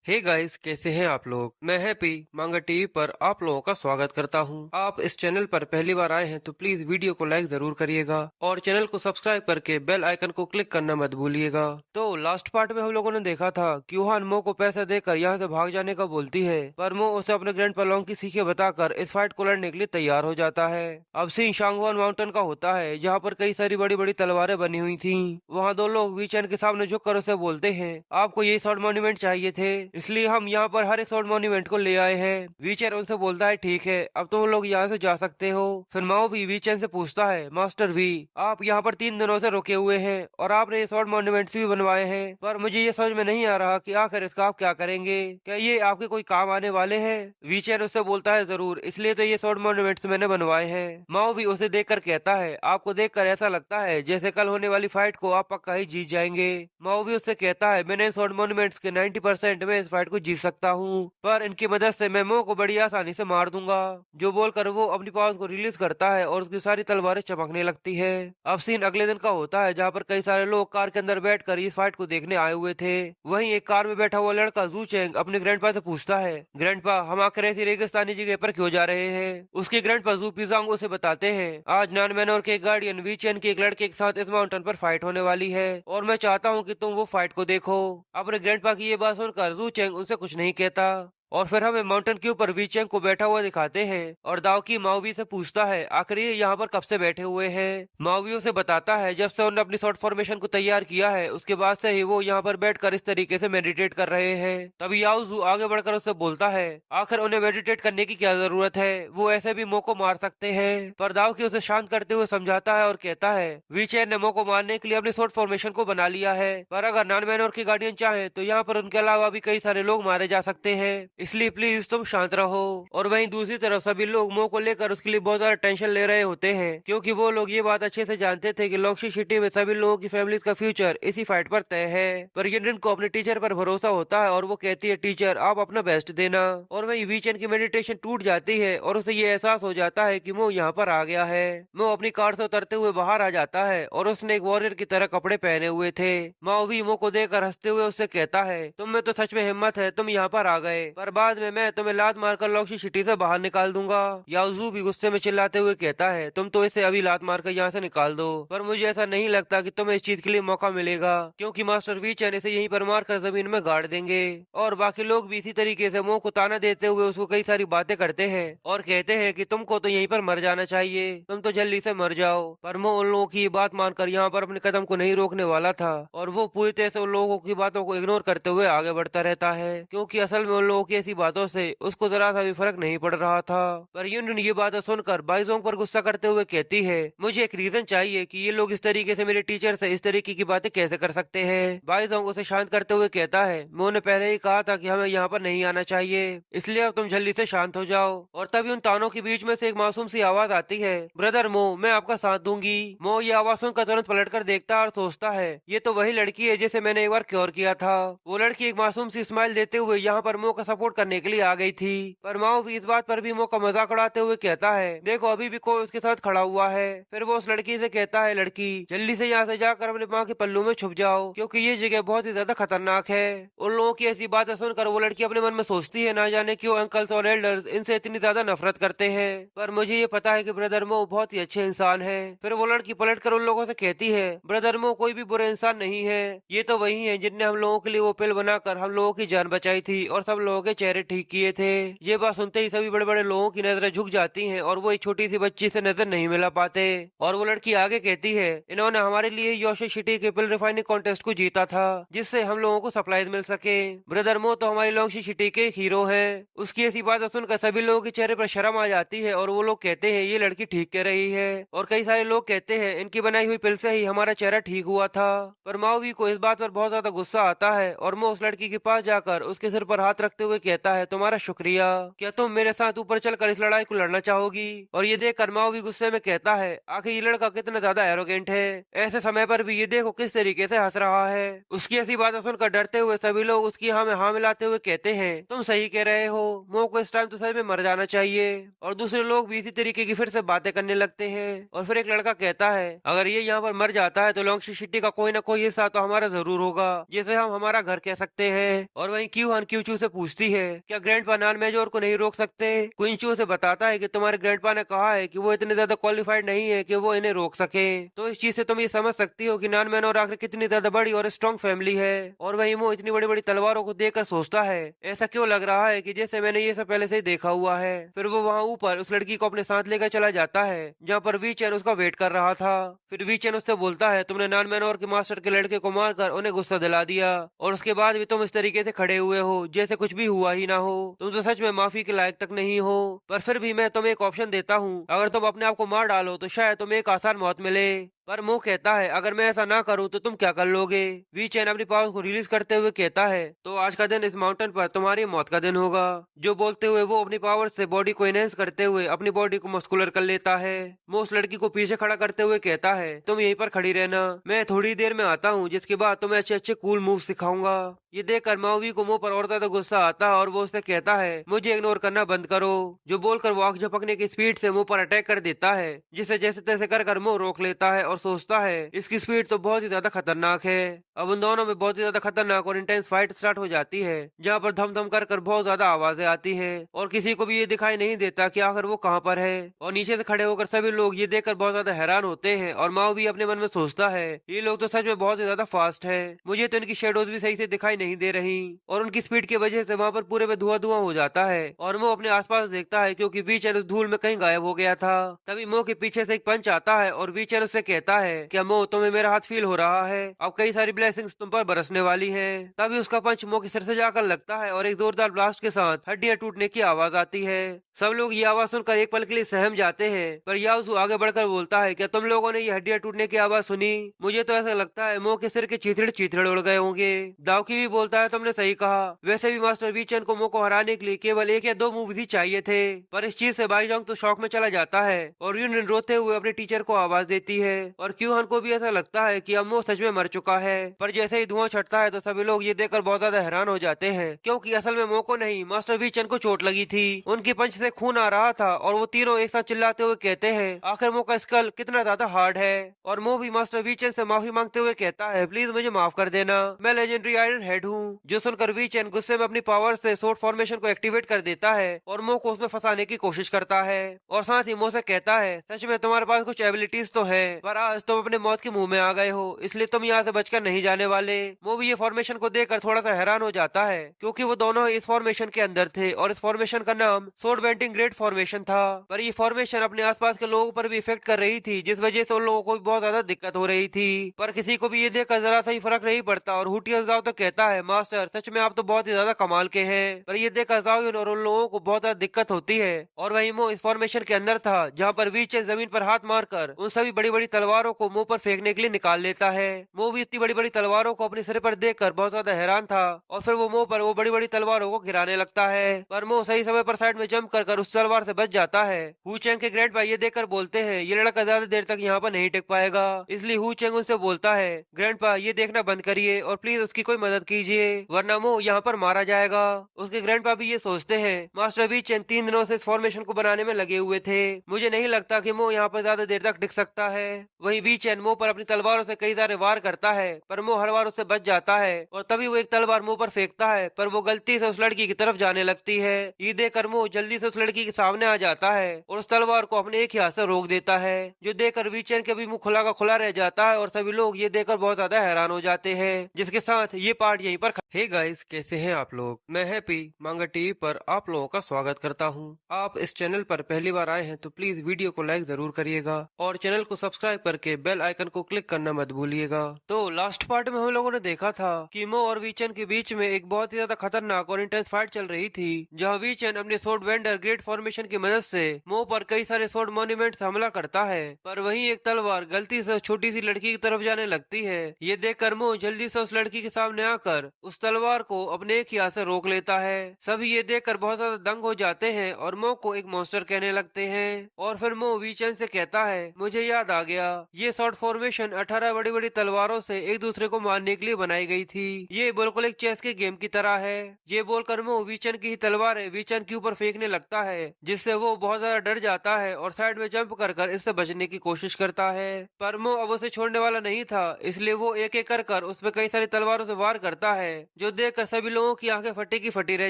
Hey guys, कैसे हैं आप लोग। मैं हैप्पी मांगा टीवी पर आप लोगों का स्वागत करता हूं। आप इस चैनल पर पहली बार आए हैं तो प्लीज वीडियो को लाइक जरूर करिएगा और चैनल को सब्सक्राइब करके बेल आइकन को क्लिक करना मत भूलिएगा। तो लास्ट पार्ट में हम लोगों ने देखा था कि यूहान मो को पैसा देकर यहाँ से भाग जाने का बोलती है, पर मो उसे अपने ग्रैंड लॉन्ग की सीखें बताकर इस फाइट को लड़ने के लिए तैयार हो जाता है। अब सीन शांगवान माउंटेन का होता है, जहाँ पर कई सारी बड़ी बड़ी तलवारें बनी हुई थी। वहाँ दो लोग वीचैन के सामने झुककर उसे बोलते हैं, आपको यही शॉर्ट मॉन्यूमेंट चाहिए थे, इसलिए हम यहाँ पर हर एक शॉर्ट मॉन्यूमेंट को ले आए हैं। वीचैन उनसे बोलता है, ठीक है, अब तुम लोग यहाँ से जा सकते हो। फिर माओ भी वीचैन से पूछता है, मास्टर वी, आप यहाँ पर 3 दिनों से रुके हुए हैं और आपने ये शॉर्ट मॉन्यूमेंट्स भी बनवाए हैं, पर मुझे ये समझ में नहीं आ रहा कि आखिर इसका आप क्या करेंगे। क्या ये आपके कोई काम आने वाले हैं? वीचैन उससे बोलता है, जरूर, इसलिए तो ये शॉर्ट मॉन्यूमेंट्स मैंने बनवाए हैं। माओ भी उसे देख कर कहता है, आपको देख कर ऐसा लगता है जैसे कल होने वाली फाइट को आप पक्का ही जीत जाएंगे। माओ भी उससे कहता है, मैंने शॉर्ट मॉन्यूमेंट्स के 90% में इस फाइट को जीत सकता हूँ, पर इनकी मदद से मैं मो को बड़ी आसानी से मार दूंगा। जो बोलकर वो अपनी पावर्स को रिलीज करता है और उसकी सारी तलवारें चमकने लगती है। अब सीन अगले दिन का होता है, जहाँ पर कई सारे लोग कार के अंदर बैठकर इस फाइट को देखने आए हुए थे। वहीं एक कार में बैठा हुआ लड़का जू चेंग अपने ग्रैंडपा से पूछता है, ग्रैंडपा, हम आखिर ऐसी रेगिस्तानी जगह पर क्यों जा रहे हैं? उसके ग्रैंडपा जू पिजांग उसे बताते हैं, आज नान मैनोर के गार्डियन वी चेन के एक लड़के के साथ इस माउंटेन पर फाइट होने वाली है और मैं चाहता हूँ कि तुम वो फाइट को देखो। अपने ग्रैंडपा की ये बात सुनकर जू चेंग उनसे कुछ नहीं कहता और फिर हमें माउंटेन के ऊपर वीचेंग को बैठा हुआ दिखाते हैं और दाओकी माओवी से पूछता है, आखिर ये यहाँ पर कब से बैठे हुए हैं? माओवी उसे बताता है, जब से उन्होंने अपनी शॉर्ट फॉर्मेशन को तैयार किया है उसके बाद से ही वो यहाँ पर बैठकर इस तरीके से मेडिटेट कर रहे हैं। तभी याओजू आगे बढ़कर उससे बोलता है, आखिर उन्हें मेडिटेट करने की क्या जरूरत है, वो ऐसे भी मो को मार सकते हैं। पर दाओकी उसे शांत करते हुए समझाता है और कहता है, वीचेन ने मो को मारने के लिए अपनी शॉर्ट फॉर्मेशन को बना लिया है, पर अगर नॉन मैनोर के गार्डियन चाहे तो यहाँ पर उनके अलावा भी कई सारे लोग मारे जा सकते हैं, इसलिए प्लीज तुम शांत रहो। और वहीं दूसरी तरफ सभी लोग मो को लेकर उसके लिए बहुत ज्यादा टेंशन ले रहे होते हैं, क्योंकि वो लोग ये बात अच्छे से जानते थे कि लॉक्शी सिटी में सभी लोगों की फैमिलीज का फ्यूचर इसी फाइट पर तय है। पर यिनरिन को अपने टीचर पर भरोसा होता है और वो कहती है, टीचर आप अपना बेस्ट देना। और वहीं वीचेन की मेडिटेशन टूट जाती है और उसे ये एहसास हो जाता है कि मो यहाँ पर आ गया है। मो अपनी कार से उतरते हुए बाहर आ जाता है और उसने एक वॉरियर की तरह कपड़े पहने हुए थे। माओ भी मो को देखकर हंसते हुए उससे कहता है, तुम में तो सच में हिम्मत है, तुम यहाँ पर आ गए, पर बाद में मैं तुम्हें लात मारकर लॉक्शी सिटी से बाहर निकाल दूंगा। याओजू भी गुस्से में चिल्लाते हुए कहता है, तुम तो इसे अभी लात मारकर यहाँ से निकाल दो, पर मुझे ऐसा नहीं लगता कि तुम्हें इस चीज के लिए मौका मिलेगा, क्योंकि मास्टर वीचैन इसे यहीं पर मारकर जमीन में गाड़ देंगे। और बाकी लोग भी इसी तरीके से मो को ताना देते हुए उसको कई सारी बातें करते हैं और कहते हैं कि तुमको तो यहीं पर मर जाना चाहिए, तुम तो जल्दी से मर जाओ। पर मो उन लोगों की बात मानकर यहाँ पर अपने कदम को नहीं रोकने वाला था और वो पूरी तरह से उन लोगों की बातों को इग्नोर करते हुए आगे बढ़ता रहता है, क्योंकि असल में उन लोगों की ऐसी बातों से उसको जरा सा भी फर्क नहीं पड़ रहा था। पर यूनियन ये बात सुनकर बाइजोंग पर गुस्सा करते हुए कहती है, मुझे एक रीजन चाहिए कि ये लोग इस तरीके से मेरे टीचर से इस तरीके की बातें कैसे कर सकते हैं। बाइजोंग उसे शांत करते हुए कहता है, मो ने पहले ही कहा था कि हमें यहाँ पर नहीं आना चाहिए, इसलिए अब तुम जल्दी से शांत हो जाओ। और तभी उन तानों के बीच में से एक मासूम सी आवाज आती है, ब्रदर मो, मैं आपका साथ दूंगी। मो ये आवाज सुनकर तुरंत पलटकर देखता है और सोचता है, ये तो वही लड़की है जिसे मैंने एक बार क्योर किया था। वो लड़की एक मासूम सी स्माइल देते हुए यहाँ पर मो का सपोर्ट करने के लिए आ गई थी। पर माओ भी इस बात पर भी मो का मजाक उड़ाते हुए कहता है, देखो अभी भी कोई उसके साथ खड़ा हुआ है। फिर वो उस लड़की से कहता है, लड़की जल्दी से यहाँ से जाकर अपने माँ के पल्लू में छुप जाओ, क्योंकि ये जगह बहुत ही ज्यादा खतरनाक है। उन लोगों की ऐसी बातें सुनकर वो लड़की अपने मन में सोचती है, ना जाने क्यों अंकल्स और एल्डर्स इनसे इतनी ज्यादा नफरत करते हैं, पर मुझे ये पता है कि ब्रदर मो बहुत ही अच्छे इंसान है। फिर वो लड़की पलट कर उन लोगों से कहती है, ब्रदर मो कोई भी बुरा इंसान नहीं है, ये तो वही है जिनने हम लोगों के लिए वो पिल बनाकर हम लोगों की जान बचाई थी और सब लोगों के चेहरे ठीक किए थे। ये बात सुनते ही सभी बड़े बड़े लोगों की नजरें झुक जाती हैं और वो एक छोटी सी बच्ची से नजर नहीं मिला पाते। और वो लड़की आगे कहती है, इन्होंने हमारे लिए योशी सिटी के पिल रिफाइनिंग कॉन्टेस्ट को जीता था, जिससे हम लोगों को सप्लाईज मिल सके। ब्रदर मो तो हमारी लॉन्गशी सिटी के हीरो है। उसकी ऐसी बात सुनकर सभी लोगों के चेहरे पर शर्म आ जाती है और वो लोग कहते हैं, ये लड़की ठीक कह रही है। और कई सारे लोग कहते हैं, इनकी बनाई हुई पिल से ही हमारा चेहरा ठीक हुआ था। पर माओवी को इस बात पर बहुत ज्यादा गुस्सा आता है और वो उस लड़की के पास जाकर उसके सिर पर हाथ रखते हुए कहता है तुम्हारा शुक्रिया, क्या तुम मेरे साथ ऊपर चलकर इस लड़ाई को लड़ना चाहोगी। और ये देख कर माओ भी गुस्से में कहता है आखिर ये लड़का कितना ज्यादा एरोगेंट है, ऐसे समय पर भी ये देखो किस तरीके से हंस रहा है। उसकी ऐसी बातें सुनकर डरते हुए सभी लोग उसकी हाँ में हाँ मिलाते हुए कहते हैं तुम सही कह रहे हो, मो को इस टाइम तो सही में मर जाना चाहिए। और दूसरे लोग भी इसी तरीके की फिर से बातें करने लगते हैं। और फिर एक लड़का कहता है अगर ये यहाँ पर मर जाता है तो लोंगशी सिटी का कोई ना कोई हिस्सा तो हमारा जरूर होगा, जिसे हम हमारा घर कह सकते हैं। और वहीं क्यू हन क्यूचू से पूछती है क्या ग्रैंडपा नान मेजोर को नहीं रोक सकते। क्विंचू से बताता है कि तुम्हारे ग्रैंडपा ने कहा है कि वो इतने ज्यादा क्वालिफाइड नहीं है कि वो इन्हें रोक सके। तो इस चीज से तुम ये समझ सकती हो कि नान मैनोर आखिर कितनी ज्यादा बड़ी और स्ट्रॉन्ग फैमिली है। और वहीं वो इतनी बड़ी बड़ी तलवारों को देखकर सोचता है ऐसा क्यों लग रहा है कि जैसे मैंने ये सब पहले से ही देखा हुआ है। फिर वो वहाँ ऊपर उस लड़की को अपने साथ लेकर चला जाता है जहाँ पर वी चैन उसका वेट कर रहा था। फिर वी चैन उससे बोलता है तुमने नान मैनोर के मास्टर के लड़के को मारकर उन्हें गुस्सा दिला दिया और उसके बाद भी तुम इस तरीके से खड़े हुए हो जैसे कुछ भी हुआ ही ना हो, तुम तो सच में माफी के लायक तक नहीं हो। पर फिर भी मैं तुम्हें एक ऑप्शन देता हूँ, अगर तुम अपने आप को मार डालो तो शायद तुम्हें एक आसान मौत मिले। पर मो कहता है अगर मैं ऐसा ना करूं तो तुम क्या कर लोगे। वी चैन अपनी पावर को रिलीज करते हुए कहता है तो आज का दिन इस माउंटेन पर तुम्हारी मौत का दिन होगा। जो बोलते हुए वो अपनी पावर से बॉडी को एनहेंस करते हुए अपनी बॉडी को मस्कुलर कर लेता है। मो उस लड़की को पीछे खड़ा करते हुए कहता है तुम यहीं पर खड़ी रहना, मैं थोड़ी देर में आता हूँ जिसके बाद तुम्हें अच्छे अच्छे कूल मूव सिखाऊंगा। ये देखकर माओवी को मुंह पर और ज्यादा गुस्सा आता है और वो उससे कहता है मुझे इग्नोर करना बंद करो। जो बोलकर वो आंख झपकने की स्पीड से मुंह पर अटैक कर देता है, जिसे जैसे तैसे कर मुंह रोक लेता है और सोचता है इसकी स्पीड तो बहुत ही ज्यादा खतरनाक है। अब उन दोनों में बहुत ही ज्यादा खतरनाक और इंटेंस फाइट स्टार्ट हो जाती है जहाँ पर धम धम कर बहुत ज्यादा आवाजें आती है और किसी को भी ये दिखाई नहीं देता कि आखिर वो कहाँ पर है। और नीचे से खड़े होकर सभी लोग ये देखकर बहुत ज्यादा हैरान होते हैं और माओ भी अपने मन में सोचता है ये लोग तो सच में बहुत ही ज्यादा फास्ट है, मुझे तो इनकी शेडोज भी सही से दिखाई नहीं दे रही। और उनकी स्पीड की वजह से वहाँ पर पूरे में धुआं धुआं हो जाता है और वो अपने आसपास देखता है क्योंकि वी चैन उस धूल में कहीं गायब हो गया था। तभी मो के पीछे से एक पंच आता है और वी चैन उससे कहता है क्या मो तुम्हें मेरा हाथ फील हो रहा है, अब कई सारी ब्लेसिंग्स तुम पर बरसने वाली है। तभी उसका पंच मो के सिर से जाकर लगता है और एक जोरदार ब्लास्ट के साथ हड्डियां टूटने की आवाज आती है। सब लोग ये आवाज सुनकर एक पल के लिए सहम जाते हैं, पर याओसू आगे बढ़कर बोलता है क्या तुम लोगों ने ये हड्डियां टूटने की आवाज सुनी, मुझे तो ऐसा लगता है मो के सिर के चीथड़े चीथड़े उड़ गए होंगे। दाओकी भी बोलता है तुमने सही कहा, वैसे भी मास्टर वी चैन को मो को हराने के लिए केवल 1 या 2 मूव्स ही चाहिए थे। पर इस चीज से बाईजोंग तो शौक में चला जाता है और यूनियन रोते हुए अपने टीचर को आवाज देती है। और क्यूहन को भी ऐसा लगता है कि अब मो सच में मर चुका है। पर जैसे ही धुआं छटता है तो सभी लोग ये देखकर बहुत ज्यादा हैरान हो जाते हैं क्योंकि असल में मो को नहीं मास्टर वी चैन को चोट लगी थी, उनकी पंच से खून आ रहा था और वो तीनों एक साथ चिल्लाते हुए कहते हैं आखिर मो का स्कल कितना ज्यादा हार्ड है। और मो भी मास्टर वी चैन से माफी मांगते हुए कहता है प्लीज मुझे माफ कर देना, मैं लेजेंडरी आयरन हेड हूँ। जो सुनकर वी चैन गुस्से में अपनी पावर से सोर्ड फॉर्मेशन को एक्टिवेट कर देता है और मो को उसमें फंसाने की कोशिश करता है और साथ ही मो से कहता है सच में तुम्हारे पास कुछ एबिलिटीज तो है, पर आज तुम अपने मौत के मुंह में आ गए हो इसलिए तुम यहाँ से बचकर नहीं जाने वाले। वो भी ये फॉर्मेशन को देखकर थोड़ा सा हैरान हो जाता है क्योंकि वो दोनों इस फॉर्मेशन के अंदर थे और इस फॉर्मेशन का नाम सोर्ड बेंटिंग ग्रेट फॉर्मेशन था। पर ये फॉर्मेशन अपने आसपास के लोगों पर भी इफेक्ट कर रही थी जिस वजह से उन लोगों को भी बहुत ज्यादा दिक्कत हो रही थी। पर किसी को भी ये देखकर जरा सा ही फर्क नहीं पड़ता और हुटिया जाओ तो कहता है मास्टर सच में आप तो बहुत ही ज्यादा कमाल के हैं। पर ये देखकर जाओ और उन लोगों को बहुत ज्यादा दिक्कत होती है और वही मो इस फॉर्मेशन के अंदर था जहाँ पर वी चैन जमीन पर हाथ मारकर उन सभी बड़ी बड़ी तलवारों को मुंह पर फेंकने के लिए निकाल लेता है। वो भी इतनी बड़ी बड़ी तलवारों को अपने सिर पर देखकर बहुत ज्यादा हैरान था और फिर वो मुंह पर वो बड़ी बड़ी तलवारों को गिराने लगता है। पर मो सही समय पर साइड में जंप कर उस तलवार से बच जाता है। हु चैंग के ग्रैंड भाई ये देखकर बोलते हैं ये लड़का ज्यादा देर तक यहाँ पर नहीं टिक पाएगा, इसलिए हु चैंग उनसे बोलता है ग्रैंड पा ये देखना बंद करिए और प्लीज उसकी कोई मदद कीजिए वरना मो यहाँ पर मारा जाएगा। उसके ग्रैंड पा भी ये सोचते हैं मास्टर वी चैन 3 दिनों से इस फॉर्मेशन को बनाने में लगे हुए थे, मुझे नहीं लगता कि मो यहाँ पर ज्यादा देर तक टिक सकता है। वही वी चैन मो पर अपनी तलवारों से कई सारे वार करता है पर मो हर बार उससे बच जाता है और तभी वो एक तलवार मुंह पर फेंकता है पर वो गलती से उस लड़की की तरफ जाने लगती है। ये देखकर मो जल्दी से उस लड़की के सामने आ जाता है और उस तलवार को अपने एक ही हाथ से रोक देता है, जो देखकर वी चैन के भी मुंह खुला का खुला रह जाता है और सभी लोग ये देखकर बहुत ज्यादा हैरान हो जाते हैं। जिसके साथ ये पार्ट यहीं पर हे गाइस कैसे हैं आप लोग, मैं हैप्पी मांगा टीवी पर आप लोगों का स्वागत करता हूं। आप इस चैनल पर पहली बार आए हैं तो प्लीज वीडियो को लाइक जरूर करिएगा और चैनल को सब्सक्राइब करके बेल आइकन को क्लिक करना मत भूलिएगा। तो लास्ट पार्ट में हम लोगों ने देखा था कि मो और वीचेन के बीच में एक बहुत ही ज्यादा खतरनाक और इंटेंस फाइट चल रही थी, जहां वीचेन अपने सोर्ड वेंडर ग्रेट फॉर्मेशन की मदद से मो पर कई सारे सोर्ड मॉन्यूमेंट से हमला करता है, पर वहीं एक तलवार गलती से छोटी सी लड़की की तरफ जाने लगती है। ये देखकर मो जल्दी से उस लड़की के सामने आकर उस तलवार को अपने एक ही हाथ से रोक लेता है। सभी ये देखकर बहुत ज्यादा दंग हो जाते हैं और मो को एक मॉन्स्टर कहने लगते हैं। और फिर मो वीचेन से कहता है, मुझे याद आ गया, ये शॉर्ट फॉर्मेशन 18 बड़ी बड़ी तलवारों से एक दूसरे को मारने के लिए बनाई गई थी। ये बिल्कुल एक चेस के गेम की तरह है। ये बोलकर मो वीचेन की ही तलवार वीचेन के ऊपर फेंकने लगता है, जिससे वो बहुत ज्यादा डर जाता है और साइड में जंप कर इससे बचने की कोशिश करता है। पर मो अब उसे छोड़ने वाला नहीं था, इसलिए वो एक एक कर उस पे कई सारी तलवारों से वार करता है, जो देखकर सभी लोगों की आंखें फटी की फटी रह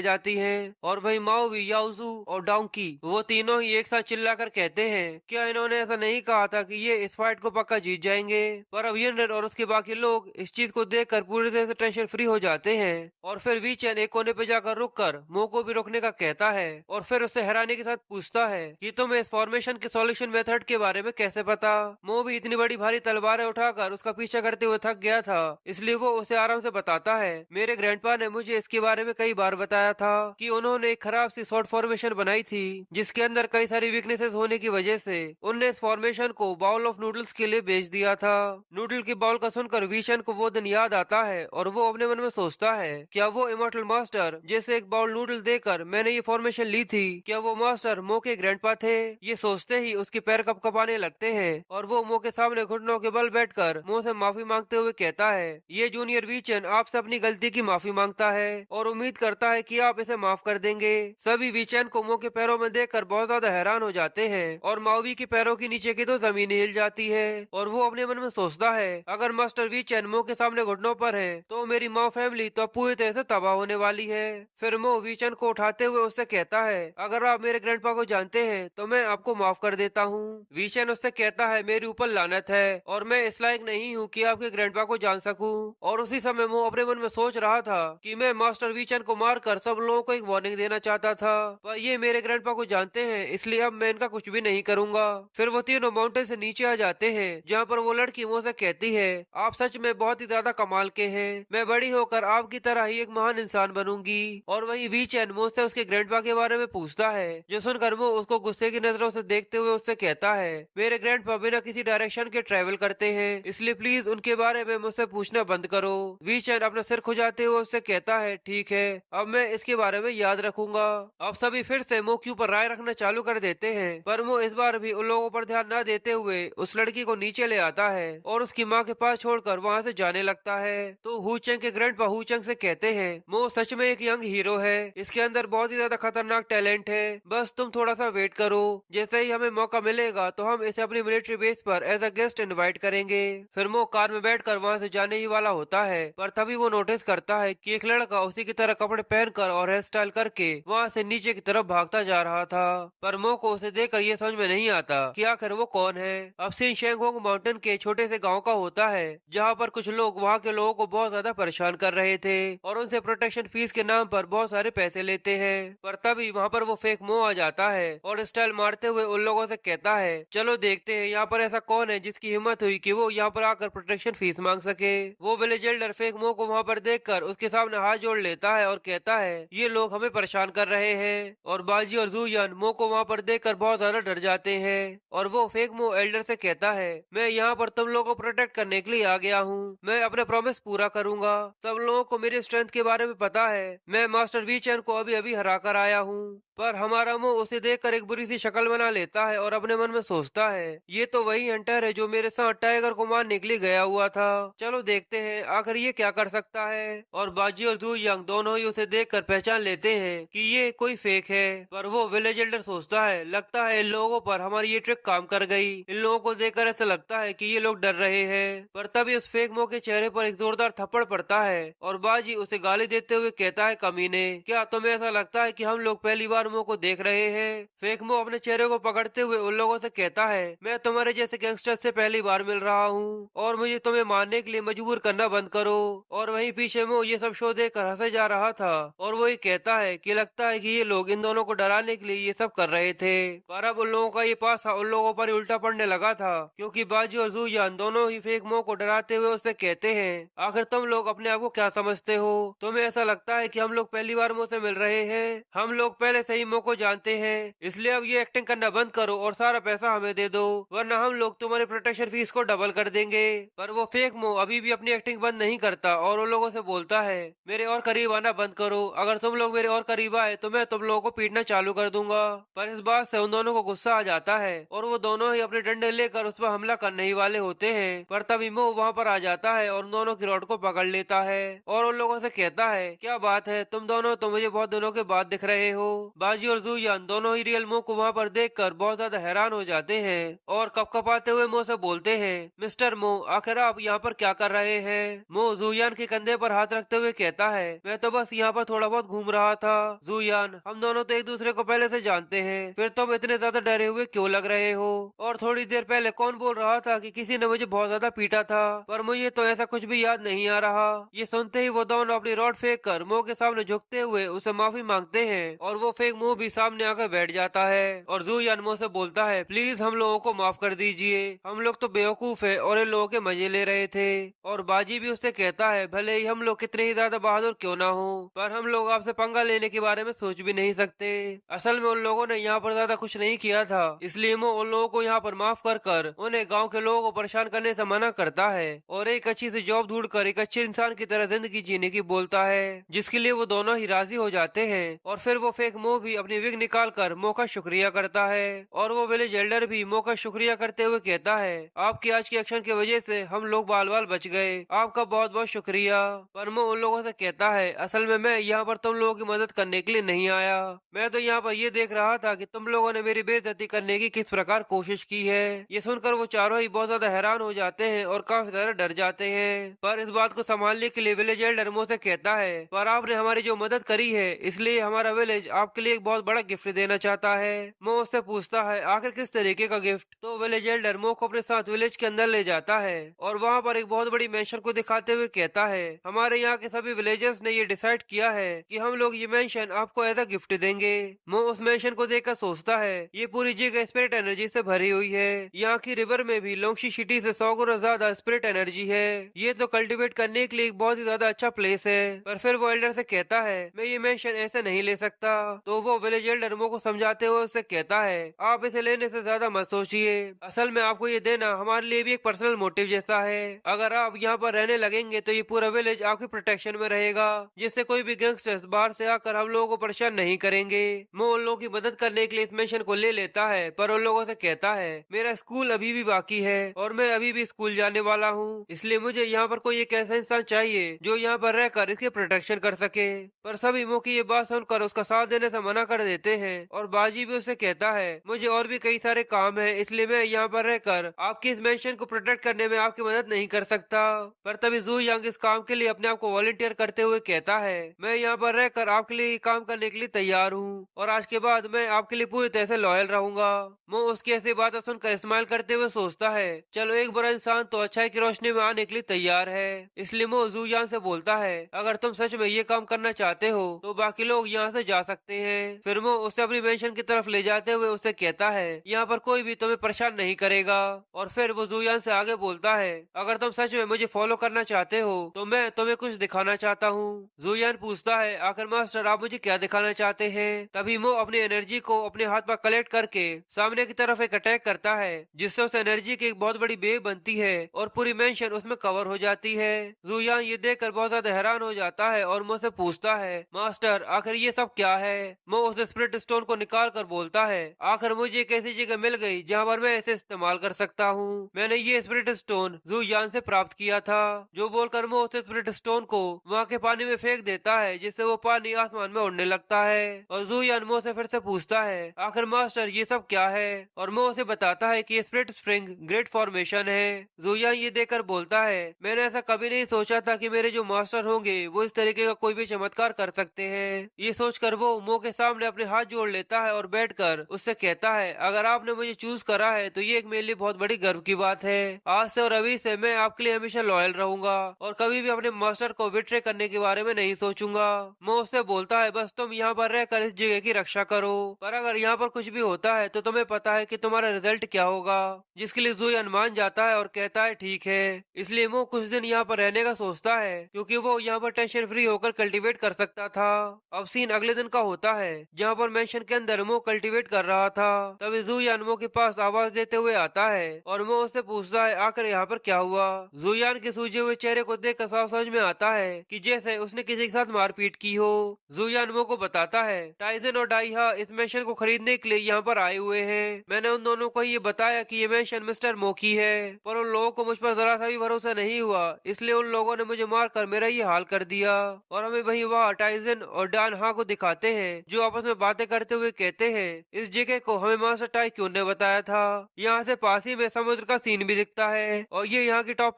जाती हैं। और वही माओवी, याओजू और डाउंकी वो तीनों ही एक साथ चिल्लाकर कहते हैं, क्या इन्होंने ऐसा नहीं कहा था कि ये इस फाइट को पक्का जीत जाएंगे। पर अब यिनरेड और उसके बाकी लोग इस चीज को देखकर पूरी तरह से टेंशन फ्री हो जाते हैं। और फिर वीचेन एक कोने पे जाकर रुककर मो को भी रोकने का कहता है और फिर उससे हैरानी के साथ पूछता है कि तुम्हें इस फॉर्मेशन के सॉल्यूशन मेथड के बारे में कैसे पता। मो भी इतनी बड़ी भारी तलवारें उठाकर उसका पीछा करते हुए थक गया था, इसलिए वो उसे आराम से बताता है, मेरे ग्रैंडपा ने मुझे इसके बारे में कई बार बताया था कि उन्होंने एक खराब सी शॉर्ट फॉर्मेशन बनाई थी, जिसके अंदर कई सारी वीकनेसेस होने की वजह से उनने इस फॉर्मेशन को बाउल ऑफ नूडल्स के लिए बेच दिया था। नूडल की बाउल का सुनकर वीचेन को वो दिन याद आता है और वो अपने मन में सोचता है, क्या वो इमॉर्टल मास्टर जैसे एक बाउल नूडल देकर मैंने ये फॉर्मेशन ली थी, क्या वो मास्टर मो के ग्रैंडपा थे। ये सोचते ही उसके पैर कपकपाने लगते हैं और वो मो के सामने घुटनों के बल बैठकर मो से माफी मांगते हुए कहता है, ये जूनियर वीचेन आपसे अपनी गलती की माफी मांगता है और उम्मीद करता है कि आप इसे माफ कर देंगे। सभी वीचेन को मो के पैरों में देखकर बहुत ज्यादा हैरान हो जाते हैं और माओवी के पैरों के नीचे की तो जमीन हिल जाती है और वो अपने मन में सोचता है, अगर मास्टर वीचेन मो के सामने घुटनों पर है तो मेरी माओ फैमिली तो पूरी तरह से तबाह होने वाली है। फिर मो वीचेन को उठाते हुए उससे कहता है, अगर आप मेरे ग्रैंडपा को जानते हैं तो मैं आपको माफ कर देता हूँ। वीचेन उससे कहता है, मेरे ऊपर लानत है और मैं इस लायक नहीं हूँ कि आपके ग्रैंडपा को जान सकूं। और उसी समय मो अपने मन में सोच रहा था कि मैं मास्टर वीचेन को मारकर सब लोगों को एक वार्निंग देना चाहता था, पर ये मेरे ग्रैंडपा को जानते हैं, इसलिए अब मैं इनका कुछ भी नहीं करूंगा। फिर वो तीनों माउंटेन से नीचे आ जाते हैं, जहाँ पर वो लड़की मो से कहती है, आप सच में बहुत ही ज्यादा कमाल के हैं, मैं बड़ी होकर आपकी तरह ही एक महान इंसान बनूंगी। और वही वीचेन मो से उसके ग्रैंडपा के बारे में पूछता है, जो सुनकर वो उसको गुस्से की नजरों से देखते हुए उससे कहता है, मेरे ग्रैंडपा बिना किसी डायरेक्शन के ट्रेवल करते हैं, इसलिए प्लीज उनके बारे में मुझसे पूछना बंद करो। वीचेन अपना सिर खुजाते हुए उससे कहता है, ठीक है, अब मैं इसके बारे में याद रखूंगा। अब सभी फिर से मो के ऊपर राय रखना चालू कर देते हैं, पर मो इस बार भी उन लोगों पर ध्यान न देते हुए उस लड़की को नीचे ले आता है और उसकी माँ के पास छोड़कर वहाँ से जाने लगता है। तो हुचेंग के ग्रैंडपा हुचेंग से कहते हैं, मो सच में एक यंग हीरो है, इसके अंदर बहुत ही ज्यादा खतरनाक टैलेंट है, बस तुम थोड़ा सा वेट करो, जैसे ही हमें मौका मिलेगा तो हम इसे अपनी मिलिट्री बेस पर एज अ गेस्ट इनवाइट करेंगे। फिर मो कार में बैठकर वहाँ से जाने ही वाला होता है, पर तभी वो नोटिस करता है कि एक लड़का उसी की तरह कपड़े पहनकर और हेयर स्टाइल करके वहाँ से नीचे की तरफ भागता जा रहा था। पर मो को उसे देखकर ये समझ में नहीं आता कि आखिर वो कौन है। अब सीन शेंगहोंग माउंटेन के छोटे से गांव का होता है, जहाँ पर कुछ लोग वहाँ के लोगों को बहुत ज्यादा परेशान कर रहे थे और उनसे प्रोटेक्शन फीस के नाम पर बहुत सारे पैसे लेते हैं। पर तभी वहाँ पर वो फेक मो आ जाता है और स्टाइल मारते हुए उन लोगों से कहता है, चलो देखते हैं यहाँ पर ऐसा कौन है जिसकी हिम्मत हुई कि वो यहाँ पर आकर प्रोटेक्शन फीस मांग सके। वो विलेज एल्डर फेक मो को वहाँ पर देखकर उसके सामने हाथ जोड़ लेता है और कहता है, ये लोग हमें परेशान कर रहे हैं। और बाजी और जूयन मो को वहाँ पर देखकर बहुत ज्यादा डर जाते हैं और वो फेक मो एल्डर से कहता है, मैं यहाँ पर तुम लोगों को प्रोटेक्ट करने के लिए आ गया हूँ, मैं अपना प्रॉमिस पूरा करूंगा। सब लोगों को मेरी स्ट्रेंथ के बारे में पता है, मैं मास्टर वीचेन को अभी अभी हरा कर आया हूँ। पर हमारा मुंह उसे देखकर एक बुरी सी शक्ल बना लेता है और अपने मन में सोचता है, ये तो वही हंटर है जो मेरे साथ टाइगर को मारने के लिए गया हुआ था, चलो देखते हैं आखिर ये क्या कर सकता है। और बाजी और जू यंग दोनों ही उसे देखकर पहचान लेते हैं कि ये कोई फेक है। पर वो विलेज एल्डर सोचता है, लगता है इन लोगों पर हमारी ये ट्रिक काम कर गई, इन लोगों को देखकर ऐसा लगता है कि ये लोग डर रहे हैं। पर तभी उस फेक मो के चेहरे पर एक जोरदार थप्पड़ पड़ता है और बाजी उसे गाली देते हुए कहता है, कमीने, क्या तुम्हें ऐसा लगता है कि हम लोग पहली बार मो को देख रहे हैं। फेक मो अपने चेहरे को पकड़ते हुए उन लोगों से कहता है, मैं तुम्हारे जैसे गैंगस्टर से पहली बार मिल रहा हूँ और मुझे तुम्हें मारने के लिए मजबूर करना बंद करो। और वहीं पीछे मो ये सब शो देखकर हंसे जा रहा था और वो ये कहता है कि लगता है कि ये लोग इन दोनों को डराने के लिए ये सब कर रहे थे। पर अब उन लोगों का ये पासा उन लोगों पर उल्टा पड़ने लगा था क्योंकि बाजी और जूयान दोनों ही फेक मो को डराते हुए उससे कहते हैं, आखिर तुम लोग अपने आप को क्या समझते हो? तुम्हें ऐसा लगता है कि हम लोग पहली बार मो से मिल रहे हैं? हम लोग पहले से ही मो को जानते हैं, इसलिए अब ये एक्टिंग करना बंद करो और सारा पैसा हमें दे दो, वरना हम लोग तुम्हारी प्रोटेक्शन फीस को डबल कर देंगे। पर वो फेक मो अभी भी अपनी एक्टिंग बंद नहीं करता और उन लोगों से बोलता है, मेरे और करीब आना बंद करो, अगर तुम लोग मेरे और करीब आए तो मैं तुम लोगों को पीटना चालू कर दूंगा। पर इस बात से उन दोनों को गुस्सा आ जाता है और वो दोनों ही अपने डंडे लेकर उस पर हमला करने ही वाले होते हैं, पर तभी मो वहाँ पर आ जाता है और उन दोनों की रॉड को पकड़ लेता है और उन लोगों से कहता है, क्या बात है तुम दोनों तो मुझे बहुत दिनों के बाद दिख रहे हो। बाजी और जूयान दोनों ही रियल मो को वहाँ पर देखकर बहुत ज्यादा हैरान हो जाते हैं और कपकपाते हुए मो से बोलते हैं, मिस्टर मो, आखिर आप यहाँ पर क्या कर रहे हैं? मो जूयान के कंधे पर हाथ रखते हुए कहता है, मैं तो बस यहाँ पर थोड़ा बहुत घूम रहा था। जूयान, हम दोनों तो एक दूसरे को पहले से जानते हैं, फिर तुम इतने ज्यादा डरे हुए क्यों लग रहे हो? और थोड़ी देर पहले कौन बोल रहा था कि किसी ने मुझे बहुत ज्यादा पीटा था? पर मुझे तो ऐसा कुछ भी याद नहीं आ रहा। ये सुनते ही वो दोनों अपनी रॉड फेंक कर मो के सामने झुकते हुए उसे माफी मांगते हैं और वो फेक मुंह भी सामने आकर बैठ जाता है और जूयान मो से बोलता है, प्लीज हम लोगों को माफ कर दीजिए, हम लोग तो बेवकूफ है और इन लोगों के मजे ले रहे थे। और बाजी भी उससे कहता है, भले ही हम लोग कितने ही ज्यादा बहादुर क्यों ना हो, पर हम लोग आपसे पंगा लेने के बारे में सोच भी नहीं सकते। असल में उन लोगों ने यहाँ पर ज्यादा कुछ नहीं किया था, इसलिए वो उन लोगों को यहाँ पर माफ कर कर उन्हें गाँव के लोगों को परेशान करने से मना करता है और एक अच्छी सी जॉब ढूंढ कर एक अच्छे इंसान की तरह जिंदगी जीने की बोलता है, जिसके लिए वो दोनों ही राजी हो जाते हैं। और फिर वो फेक मो भी अपनी विग निकाल कर मो का शुक्रिया करता है और वो विलेज एल्डर भी मो का शुक्रिया करते हुए कहता है, आपके आज के एक्शन की वजह से हम लोग बाल बाल बच गए, आपका बहुत बहुत शुक्रिया। पर मो उन लोगों से कहता है, असल में मैं यहाँ पर तुम लोगों की मदद करने के लिए नहीं आया, मैं तो यहाँ पर ये देख रहा था कि तुम लोगों ने मेरी बेइज्जती करने की किस प्रकार कोशिश की है। ये सुनकर वो चारों ही बहुत ज्यादा हैरान हो जाते हैं और काफी ज्यादा डर जाते हैं। पर इस बात को संभालने के लिए विलेज एल्डर मो से कहता है, पर आपने हमारी जो मदद करी है इसलिए हमारा विलेज आपके लिए एक बहुत बड़ा गिफ्ट देना चाहता है। मो उससे पूछता है, आखिर किस तरीके का गिफ्ट? तो विलेज एल्डर मो को अपने साथ विलेज के अंदर ले जाता है और वहाँ पर एक बहुत बड़ी मेंशन को दिखाते हुए कहता है, हमारे यहाँ के सभी विलेजर्स ने ये डिसाइड किया है कि हम लोग ये मेंशन आपको एज अ गिफ्ट देंगे। मो उस मेंशन को देखकर सोचता है, ये पूरी जगह स्पिरिट एनर्जी से भरी हुई है, यहाँ की रिवर में भी लोंगशी सिटी से 100 गुना ज्यादा स्पिरिट एनर्जी है, ये तो कल्टीवेट करने के लिए एक बहुत ही ज्यादा अच्छा प्लेस है। पर फिर वो एल्डर से कहता है, मैं ये मेंशन ऐसे नहीं ले सकता। तो वो विलेज एल्डर मो को समझाते हुए उससे कहता है, आप इसे लेने से ज्यादा मत सोचिए, असल में आपको ये देना हमारे लिए भी एक पर्सनल मोटिव जैसा है। अगर आप यहाँ पर रहने लगेंगे तो ये पूरा विलेज आपकी प्रोटेक्शन में रहेगा, जिससे कोई भी गैंगस्टर्स बाहर से आकर हम लोगों को परेशान नहीं करेंगे। मो उन लोगों की मदद करने के लिए इस मिशन को ले लेता है, पर उन लोगों से कहता है, मेरा स्कूल अभी भी बाकी है और मैं अभी भी स्कूल जाने वाला हूँ, इसलिए मुझे यहाँ पर कोई एक ऐसा इंसान चाहिए जो यहाँ पर रहकर इसकी प्रोटेक्शन कर सके। पर सभी मो की ये बात सुनकर उसका साथ देने से मना कर देते हैं और बाजी भी उससे कहता है, मुझे और भी कई सारे काम है, इसलिए मैं यहाँ पर रहकर आपकी इस मिशन को प्रोटेक्ट करने में आपकी मदद नहीं कर सकता। पर तभी जू यंग इस काम के लिए अपने आप को वॉलंटियर करते हुए कहता है, मैं यहाँ पर रहकर आपके लिए काम करने के लिए तैयार हूँ और आज के बाद मैं आपके लिए पूरी तरह से लॉयल रहूंगा। मो उसकी ऐसी बातें सुनकर स्माइल करते हुए सोचता है, चलो एक बुरा इंसान तो अच्छाई की रोशनी में आने के लिए तैयार है। इसलिए मो जू यांग से बोलता है, अगर तुम सच में ये काम करना चाहते हो तो बाकी लोग यहाँ से जा सकते हैं। फिर मो उसे अपनी मेंशन की तरफ ले जाते हुए उससे कहता है, यहाँ पर कोई भी तुम्हें परेशान नहीं करेगा। और फिर वो जू यांग से आगे बोलता है, अगर तुम सच में मुझे फॉलो करना चाहते हो तो मैं तुम्हें कुछ दिखाना चाहता हूँ। जू यांग पूछता है, आखिर मास्टर आप मुझे क्या दिखाना चाहते हैं? तभी मो अपनी एनर्जी को अपने हाथ पर कलेक्ट करके सामने की तरफ एक अटैक करता है, जिससे उस एनर्जी की एक बहुत बड़ी वेव बनती है और पूरी मेंशन उसमें कवर हो जाती है। जू यांग ये देखकर बहुत ज्यादा हैरान हो जाता है और मुझसे पूछता है, मास्टर आखिर ये सब क्या है? मो उस स्पिरिट स्टोन को निकाल कर बोलता है, आखिर मुझे एक ऐसी जगह मिल गई जहाँ पर मैं इसे इस्तेमाल कर सकता हूँ, मैंने ये स्पिरिट स्टोन जू यांग से प्राप्त किया था। जो बोलकर मो उस स्पिरिट स्टोन को वहाँ के पानी में फेंक देता है, जिससे वो पानी आसमान में उड़ने लगता है। और जू यांग मो से फिर से पूछता है, आखिर मास्टर ये सब क्या है? और मो उसे बताता है कि स्पिरिट स्प्रिंग ग्रेट फॉर्मेशन है। जू यांग ये देखकर बोलता है, मैंने ऐसा कभी नहीं सोचा था कि मेरे जो मास्टर होंगे वो इस तरीके का कोई भी चमत्कार कर सकते हैं। ये सोचकर वो मो के सामने अपने हाथ जोड़ लेता है और बैठकर उससे कहता है, अगर आपने मुझे चूज करा है तो ये एक मेरे लिए बहुत बड़ी गर्व की बात है। आज से और अभी से मैं आपके लिए हमेशा लॉयल रहूंगा और कभी भी अपने मास्टर को विट्रे करने के बारे में नहीं सोचूंगा। मो उससे बोलता है, बस तुम यहाँ पर रहकर इस जगह की रक्षा करो, पर अगर यहाँ पर कुछ भी होता है तो तुम्हें पता है कि तुम्हारा रिजल्ट क्या होगा। जिसके लिए जुयान मान जाता है और कहता है ठीक है। इसलिए वो कुछ दिन यहाँ पर रहने का सोचता है क्योंकि वो यहाँ पर टेंशन फ्री होकर कल्टीवेट कर सकता था। अब सीन अगले दिन का होता है जहाँ पर मेंशन के अंदर वो कल्टीवेट कर रहा था। तभी जुयान वो के पास आवाज देते हुए आता है और वो उससे पूछता है आखिर यहाँ पर क्या हुआ। जुयान के सूजे हुए चेहरे को देख कर साफ समझ में आता है कि जैसे उसने किसी के साथ मारपीट की हो। जुयान वो को बताता है टाइजन और डाइहा इस मेंशन को खरीदने के लिए यहाँ पर आए हुए हैं। मैंने उन दोनों को ये बताया कि ये मेंशन मिस्टर मो की है, पर उन लोगों को मुझ पर जरा सा भी भरोसा नहीं हुआ, इसलिए उन लोगों ने मुझे मार कर मेरा ये हाल कर दिया। और हमें वही वहाँ टाइजन और डानहा को दिखाते हैं जो आपस में बातें करते हुए कहते हैं इस जगह को हमें मास्टर टाई क्यों ने बताया था। यहाँ से पास ही में समुद्र का सीन भी दिखता है और ये यहाँ की टॉप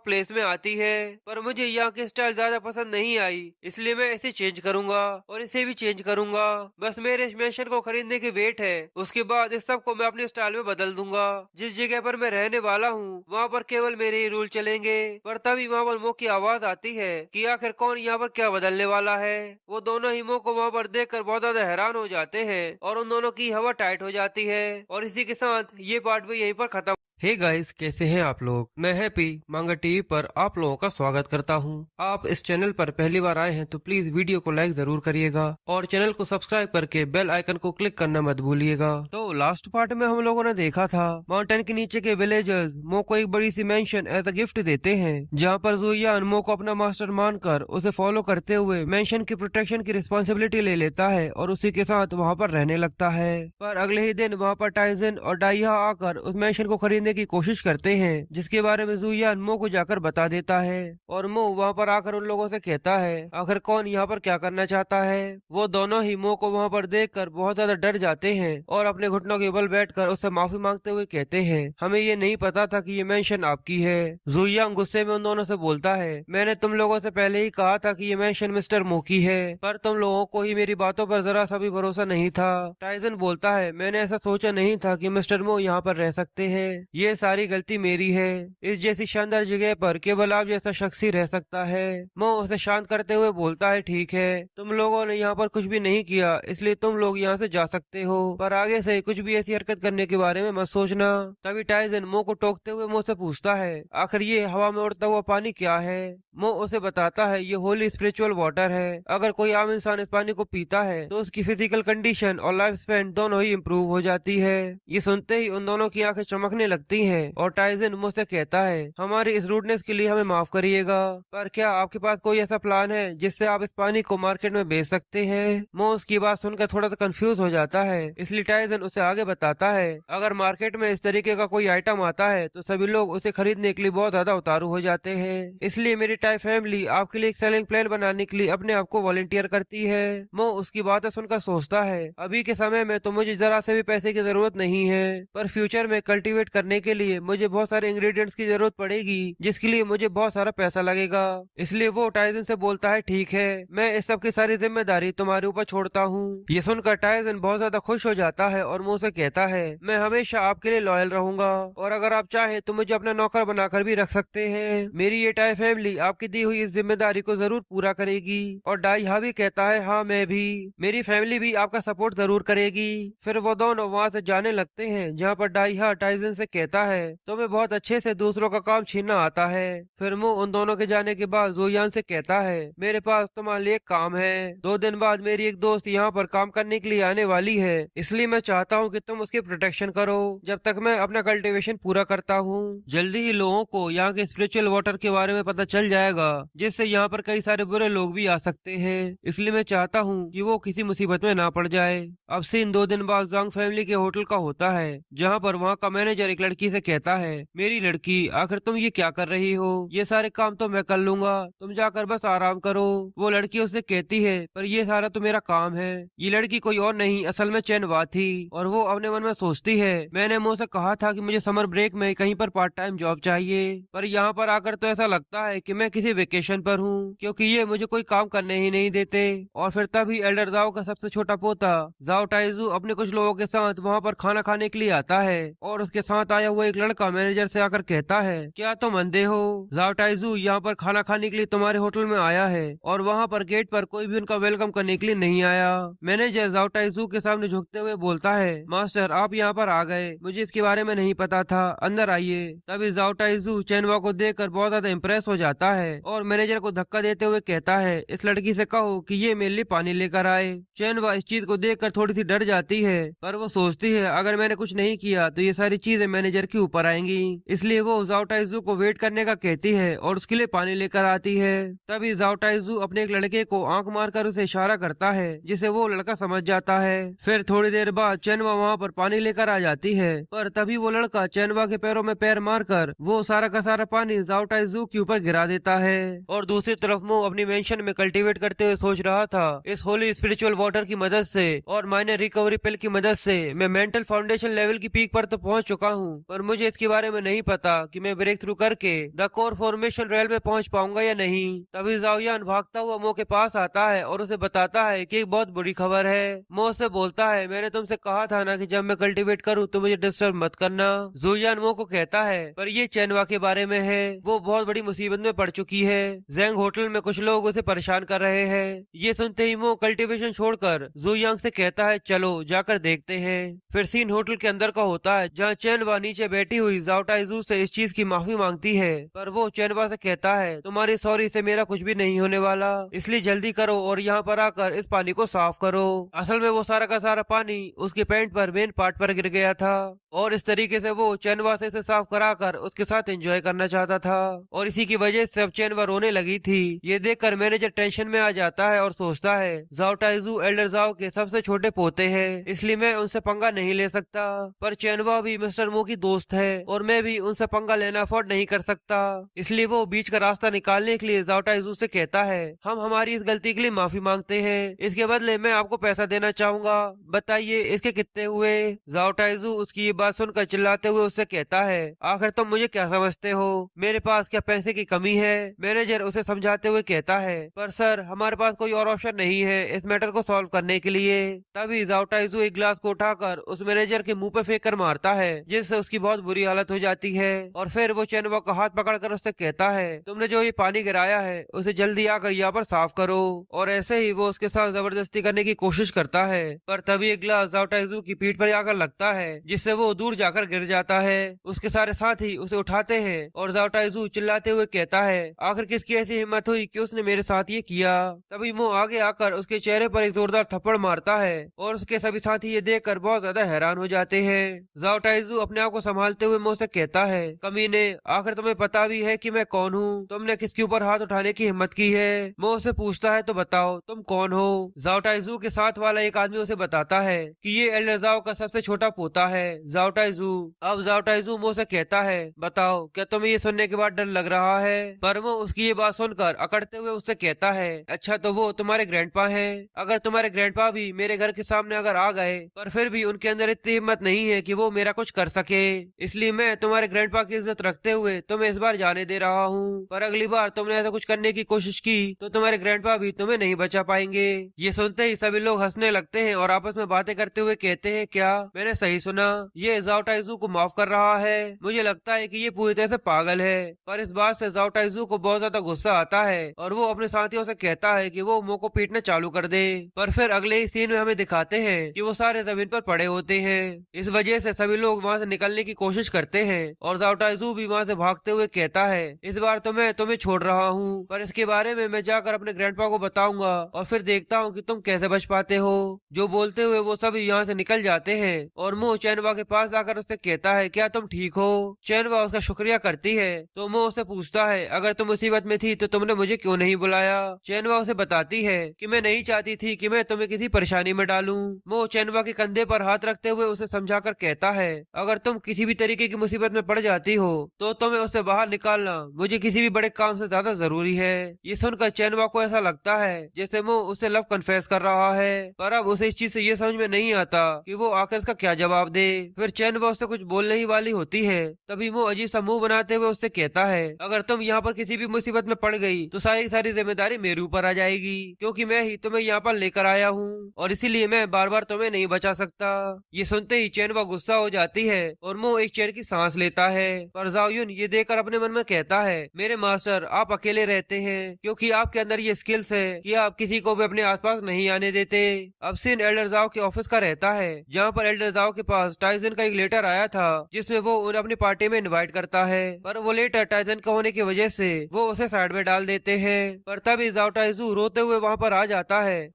प्लेस में आती है, पर मुझे यहाँ की स्टाइल ज्यादा पसंद नहीं आई, इसलिए मैं इसे चेंज करूंगा और इसे भी चेंज करूंगा। बस मेरे इस मेंशन को खरीदने की वेट है, उसके बाद इस सब को मैं अपने स्टाइल में बदल दूंगा। जिस जगह पर मैं रहने वाला हूँ वहाँ पर केवल मेरे ही रूल चलेंगे। पर तभी वहाँ पर मो की आवाज आती है कि आखिर कौन यहाँ पर क्या बदलने वाला है। वो दोनों ही मो को वहाँ पर देखकर बहुत ज्यादा हैरान हो जाते हैं और उन दोनों की हवा टाइट हो जाती है। और इसी के साथ ये पार्ट भी यहीं पर खत्म। हे गाइस, कैसे हैं आप लोग। मैं हैप्पी मांगा टीवी पर आप लोगों का स्वागत करता हूं। आप इस चैनल पर पहली बार आए हैं तो प्लीज वीडियो को लाइक जरूर करिएगा और चैनल को सब्सक्राइब करके बेल आइकन को क्लिक करना मत भूलिएगा। तो लास्ट पार्ट में हम लोगों ने देखा था माउंटेन के नीचे के विलेजर्स मो को एक बड़ी सी मेंशन एज अ गिफ्ट देते हैं, जहाँ पर जुयान मो को अपना मास्टर मानकर उसे फॉलो करते हुए मेंशन की प्रोटेक्शन की रिस्पॉन्सिबिलिटी ले लेता है और उसी के साथ वहाँ पर रहने लगता है। पर अगले ही दिन वहाँ पर टाइजन और डाइहा आकर उस मेंशन को खरीदने की कोशिश करते हैं, जिसके बारे में जुयान मो को जाकर बता देता है और मो वहाँ पर आकर उन लोगों से कहता है आखिर कौन यहाँ पर क्या करना चाहता है। वो दोनों ही मो को वहाँ पर देखकर बहुत ज्यादा डर जाते हैं और अपने घुटनों के बल बैठकर उससे माफी मांगते हुए कहते हैं हमें ये नहीं पता था कि ये मेंशन आपकी है। जुयान गुस्से में उन दोनों से बोलता है मैंने तुम लोगों से पहले ही कहा था कि ये मेंशन मिस्टर मो की है, पर तुम लोगों को ही मेरी बातों पर जरा सा भी भरोसा नहीं था। टाइजन बोलता है मैंने ऐसा सोचा नहीं था कि मिस्टर मो यहाँ पर रह सकते हैं, ये सारी गलती मेरी है। इस जैसी शानदार जगह पर केवल आप जैसा शख्स ही रह सकता है। मो उसे शांत करते हुए बोलता है ठीक है, तुम लोगों ने यहाँ पर कुछ भी नहीं किया, इसलिए तुम लोग यहाँ से जा सकते हो, पर आगे से कुछ भी ऐसी हरकत करने के बारे में मत सोचना। तभी टाइजन मो को टोकते हुए मो से पूछता है आखिर ये हवा में उड़ता हुआ पानी क्या है। मो उसे बताता है ये होली स्पिरिचुअल वाटर है, अगर कोई आम इंसान इस पानी को पीता है तो उसकी फिजिकल कंडीशन और लाइफ स्पैन दोनों ही इम्प्रूव हो जाती है। ये सुनते ही उन दोनों की आंखें चमकने लगती हैं और टाइजन मुझसे कहता है हमारी इस रूडनेस के लिए हमें माफ करिएगा, पर क्या आपके पास कोई ऐसा प्लान है जिससे आप इस पानी को मार्केट में बेच सकते हैं। मो उसकी बात सुनकर थोड़ा सा कंफ्यूज हो जाता है, इसलिए टाइजन उसे आगे बताता है अगर मार्केट में इस तरीके का कोई आइटम आता है तो सभी लोग उसे खरीदने के लिए बहुत ज्यादा उतारू हो जाते हैं, इसलिए मेरी टाई फैमिली आपके लिए एक सेलिंग प्लान बनाने के लिए अपने आप को वॉलंटियर करती है। मो उसकी बातें सुनकर सोचता है अभी के समय में तो मुझे जरा से भी पैसे की जरूरत नहीं है, पर फ्यूचर में कल्टीवेट करने के लिए मुझे बहुत सारे इंग्रेडिएंट्स की जरूरत पड़ेगी, जिसके लिए मुझे बहुत सारा पैसा लगेगा। इसलिए वो टाइजन से बोलता है ठीक है, मैं इस सब की सारी जिम्मेदारी तुम्हारे ऊपर छोड़ता हूँ। ये सुनकर टाइजन बहुत ज्यादा खुश हो जाता है और मुझसे कहता है मैं हमेशा आपके लिए लॉयल रहूंगा और अगर आप चाहे तो मुझे अपना नौकर बनाकर भी रख सकते हैं। मेरी ये टाई फैमिली आपकी दी हुई इस जिम्मेदारी को जरूर पूरा करेगी। और डाइहा भी कहता है हाँ मैं भी, मेरी फैमिली भी आपका सपोर्ट जरूर करेगी। फिर वो दोनों वहाँ से जाने लगते हैं, जहाँ पर डाइहा टाइजन से कहता है तुम्हें बहुत अच्छे से दूसरों का काम छीनना आता है। फिर मो उन दोनों के जाने के बाद जुयान से कहता है मेरे पास तुम्हारे लिए एक काम है, 2 दिन बाद मेरी एक दोस्त यहाँ पर काम करने के लिए आने वाली है, इसलिए मैं चाहता हूँ कि तुम उसकी प्रोटेक्शन करो जब तक मैं अपना कल्टीवेशन पूरा करता हूँ। जल्दी ही लोगों को यहाँ के स्पिरिचुअल वाटर के बारे में पता चल जाएगा, जिससे यहाँ पर कई सारे बुरे लोग भी आ सकते हैं, इसलिए मैं चाहता हूँ कि वो किसी मुसीबत में ना पड़ जाए। अब सीन 2 दिन बाद जांग फैमिली के होटल का होता है, जहाँ पर वहाँ का मैनेजर एक लड़की से कहता है मेरी लड़की आखिर तुम ये क्या कर रही हो, ये सारे काम तो मैं कर लूंगा, तुम जाकर बस आराम करो। वो लड़की उससे कहती है पर ये सारा तो मेरा काम है। ये लड़की कोई और नहीं असल में चैनवा थी और वो अपने मन में सोचती है मैंने मुझ से कहा था कि मुझे समर ब्रेक में कहीं पर पार्ट टाइम जॉब चाहिए, पर यहाँ पर आकर तो ऐसा लगता है कि मैं किसी वेकेशन पर हूँ, क्योंकि ये मुझे कोई काम करने ही नहीं देते। और फिर तभी एल्डर जाओ का सबसे छोटा पोता जाओ टाइजू अपने कुछ लोगों के साथ वहाँ पर खाना खाने के लिए आता है और उसके साथ आया आया हुआ एक लड़का मैनेजर से आकर कहता है, क्या तुम अंधे हो? जाओ टाइजू यहाँ पर खाना खाने के लिए तुम्हारे होटल में आया है और वहाँ पर गेट पर कोई भी उनका वेलकम करने के लिए नहीं आया। मैनेजर जाओ टाइजू के सामने झुकते हुए बोलता है, मास्टर आप यहाँ पर आ गए, मुझे इसके बारे में नहीं पता था, अंदर आइए। तभी जाओ टाइजू चेनवा को देखकर बहुत ज्यादा इम्प्रेस हो जाता है और मैनेजर को धक्का देते हुए कहता है, इस लड़की से कहो कि ये मेरे लिए पानी लेकर आए। चेनवा इस चीज को देखकर थोड़ी सी डर जाती है, पर वो सोचती है अगर मैंने कुछ नहीं किया तो ये सारी चीजें मैनेजर के ऊपर आएंगी, इसलिए वो जाओ टाइजू को वेट करने का कहती है और उसके लिए पानी लेकर आती है। तभी जाओ टाइजू अपने एक लड़के को आंख मारकर उसे इशारा करता है, जिसे वो लड़का समझ जाता है। फिर थोड़ी देर बाद चेनवा वहाँ पर पानी लेकर आ जाती है, पर तभी वो लड़का चेनवा के पैरों में पैर मारकर वो सारा का सारा पानी जाओ टाइजू के ऊपर गिरा देता है। और दूसरी तरफ वो अपनी मेंशन में कल्टीवेट करते हुए सोच रहा था, इस होली स्पिरिचुअल वाटर की मदद से और माइनर रिकवरी पिल की मदद से मैं मेंटल फाउंडेशन लेवल की पीक पर तो पहुंच चुका हूं, पर मुझे इसके बारे में नहीं पता कि मैं ब्रेक थ्रू करके द कोर फॉर्मेशन रेल में पहुंच पाऊंगा या नहीं। तभी जाओयान भागता हुआ मो के पास आता है और उसे बताता है कि एक बहुत बुरी खबर है। मो से बोलता है, मैंने तुमसे कहा था ना कि जब मैं कल्टीवेट करूं तो मुझे डिस्टर्ब मत करना। जोयान मो को कहता है, पर ये चेनवा के बारे में है, वो बहुत बड़ी मुसीबत में पड़ चुकी है, जैंग होटल में कुछ लोग उसे परेशान कर रहे हैं। ये सुनते ही मो कल्टीवेशन छोड़कर जोयांग से कहता है, चलो जाकर देखते हैं। फिर सीन होटल के अंदर का होता है, जहाँ चेनवा नीचे बैठी हुई जाओ टाइजू से इस चीज की माफी मांगती है, पर वो चेनवा से कहता है, तुम्हारी सॉरी से मेरा कुछ भी नहीं होने वाला, इसलिए जल्दी करो और यहाँ पर आकर इस पानी को साफ करो। असल में वो सारा का सारा पानी उसके पैंट पर मेन पार्ट पर गिर गया था और इस तरीके से वो चेनवा से इसे साफ कराकर उसके साथ एंजॉय करना चाहता था और इसी की वजह से अब चेनवा रोने लगी थी। ये देखकर मैनेजर टेंशन में आ जाता है और सोचता है, जाओ टाइजू एल्डर जाओ के सबसे छोटे पोते हैं, इसलिए मैं उनसे पंगा नहीं ले सकता, पर चेनवा भी मिस्टर मो की दोस्त है और मैं भी उनसे पंगा लेना अफोर्ड नहीं कर सकता, इसलिए वो बीच का रास्ता निकालने के लिए जाओ टाइजू से कहता है, हम हमारी इस गलती के लिए माफी मांगते हैं, इसके बदले मैं आपको पैसा देना चाहूंगा, बताइए इसके कितने हुए। जाओ टाइजू उसकी ये बात सुनकर चिल्लाते हुए उससे कहता है, आखिर तुम मुझे क्या समझते हो, मेरे पास क्या पैसे की कमी है। मैनेजर उसे समझाते हुए कहता है, पर सर हमारे पास कोई और ऑप्शन नहीं है इस मैटर को सॉल्व करने के लिए। तभी जाओ टाइजू एक ग्लास को उठाकर उस मैनेजर के मुंह पे फेंक कर मारता है, जिससे उसकी बहुत बुरी हालत हो जाती है और फिर वो चेनवा का हाथ पकड़कर उससे कहता है, तुमने जो ये पानी गिराया है उसे जल्दी आकर यहाँ पर साफ करो, और ऐसे ही वो उसके साथ जबरदस्ती करने की कोशिश करता है, पर तभी एक ग्लास जाओ टाइजू की पीठ पर आकर लगता है, जिससे वो दूर जाकर गिर जाता है। उसके सारे साथी उसे उठाते हैं और जाओ टाइजू चिल्लाते हुए कहता है, आखिर किसकी ऐसी हिम्मत हुई कि उसने मेरे साथ ये किया। तभी मो आगे आकर उसके चेहरे पर एक जोरदार थप्पड़ मारता है और उसके सभी साथी ये देखकर बहुत ज्यादा हैरान हो जाते हैं। जाओ टाइजू अपने आप को संभालते हुए मो से कहता है, कमीने आखिर तुम्हें पता भी है कि मैं कौन हूँ, तुमने किसके ऊपर हाथ उठाने की हिम्मत की है। मो से पूछता है, तो बताओ तुम कौन हो। जाओ टाइजू के साथ वाला एक आदमी उसे बताता है कि ये एल्डर जाओ का सबसे छोटा पोता है जाओ टाइजू। अब जाओ टाइजू मो से कहता है, बताओ क्या तुम्हें ये सुनने के बाद डर लग रहा है। पर वो उसकी ये बात सुनकर अकड़ते हुए उससे कहता है, अच्छा तो वो तुम्हारे ग्रैंडपा हैं, अगर तुम्हारे ग्रैंडपा भी मेरे घर के सामने अगर आ गए पर फिर भी उनके अंदर इतनी हिम्मत नहीं है कि वो मेरा कुछ कर सके, इसलिए मैं तुम्हारे ग्रैंडपा की इज्जत रखते हुए तुम्हें इस बार जाने दे रहा हूँ, पर अगली बार तुमने ऐसा कुछ करने की कोशिश की तो तुम्हारे ग्रैंडपा भी तुम्हें नहीं बचा पाएंगे। ये सुनते ही सभी लोग हंसने लगते हैं और आपस में बातें करते हुए कहते हैं, क्या मैंने सही सुना, ये जाओ टाइजू को माफ कर रहा है। मुझे लगता है कि ये पूरी तरह से पागल है। पर इस बात से जाओ टाइजू को बहुत ज्यादा गुस्सा आता है और वो अपने साथियों से कहता है कि वो मो को पीटना चालू कर दे। पर फिर अगले ही सीन में हमें दिखाते हैं कि वो सारे जमीन पर पड़े होते हैं। इस वजह से सभी लोग वहाँ से निकलने की कोशिश करते हैं और जाओ टाइजू भी वहाँ से भागते हुए कहता है, इस बार तो मैं तुम्हें छोड़ रहा हूँ, पर इसके बारे में मैं जाकर अपने ग्रैंडपा को बताऊंगा और फिर देखता हूँ कि तुम कैसे बच पाते हो। जो बोलते हुए वो सभी यहाँ से निकल जाते हैं और मो चैनवा के पास आकर उससे कहता है, क्या तुम ठीक हो। चैनवा उसका शुक्रिया करती है तो मो उससे पूछता है, अगर तुम मुसीबत में थी तो तुमने मुझे क्यों नहीं बुलाया। चैनवा उसे बताती है कि मैं नहीं चाहती थी कि मैं तुम्हें किसी परेशानी में डालूं। मो चैनवा के कंधे पर हाथ रखते हुए उसे समझाकर कहता है, अगर तुम किसी भी तरीके की मुसीबत में पड़ जाती हो तो तुम्हें उससे बाहर निकालना मुझे किसी भी बड़े काम से ज्यादा जरूरी है। ये सुनकर चैनवा को ऐसा लगता है जैसे वो उससे लव कन्फेस कर रहा है, पर अब उसे इस चीज से ये समझ में नहीं आता कि वो आखिर इसका क्या जवाब दे। फिर चैनवा उससे कुछ बोलने ही वाली होती है, तभी वो अजीब सा मुंह बनाते हुए उससे कहता है, अगर तुम यहाँ पर किसी भी मुसीबत में पड़ गई तो सारी जिम्मेदारी मेरे ऊपर आ जाएगी, क्योंकि मैं ही तुम्हें यहाँ पर लेकर आया हूँ और इसीलिए मैं बार बार तुम्हें नहीं बचा सकता। ये सुनते ही चैनवा गुस्सा हो जाती है और मो एक चैन की सांस लेता है। पर जाओयुन ये देखकर अपने मन में कहता है, मेरे मास्टर आप अकेले रहते हैं क्योंकि आपके अंदर ये स्किल्स है कि आप किसी को भी अपने आसपास नहीं आने देते। अब सीन एल्डर जाओ के ऑफिस का रहता है, जहाँ पर एल्डर जाओ के पास टाइजन का एक लेटर आया था जिसमें वो उन्हें अपनी पार्टी में इनवाइट करता है। पर वो लेटर टाइजन का होने की वजह से वो उसे साइड में डाल देते हैं। पर तभी जाओ टाइजू रोते हुए वहाँ पर आ जाता है।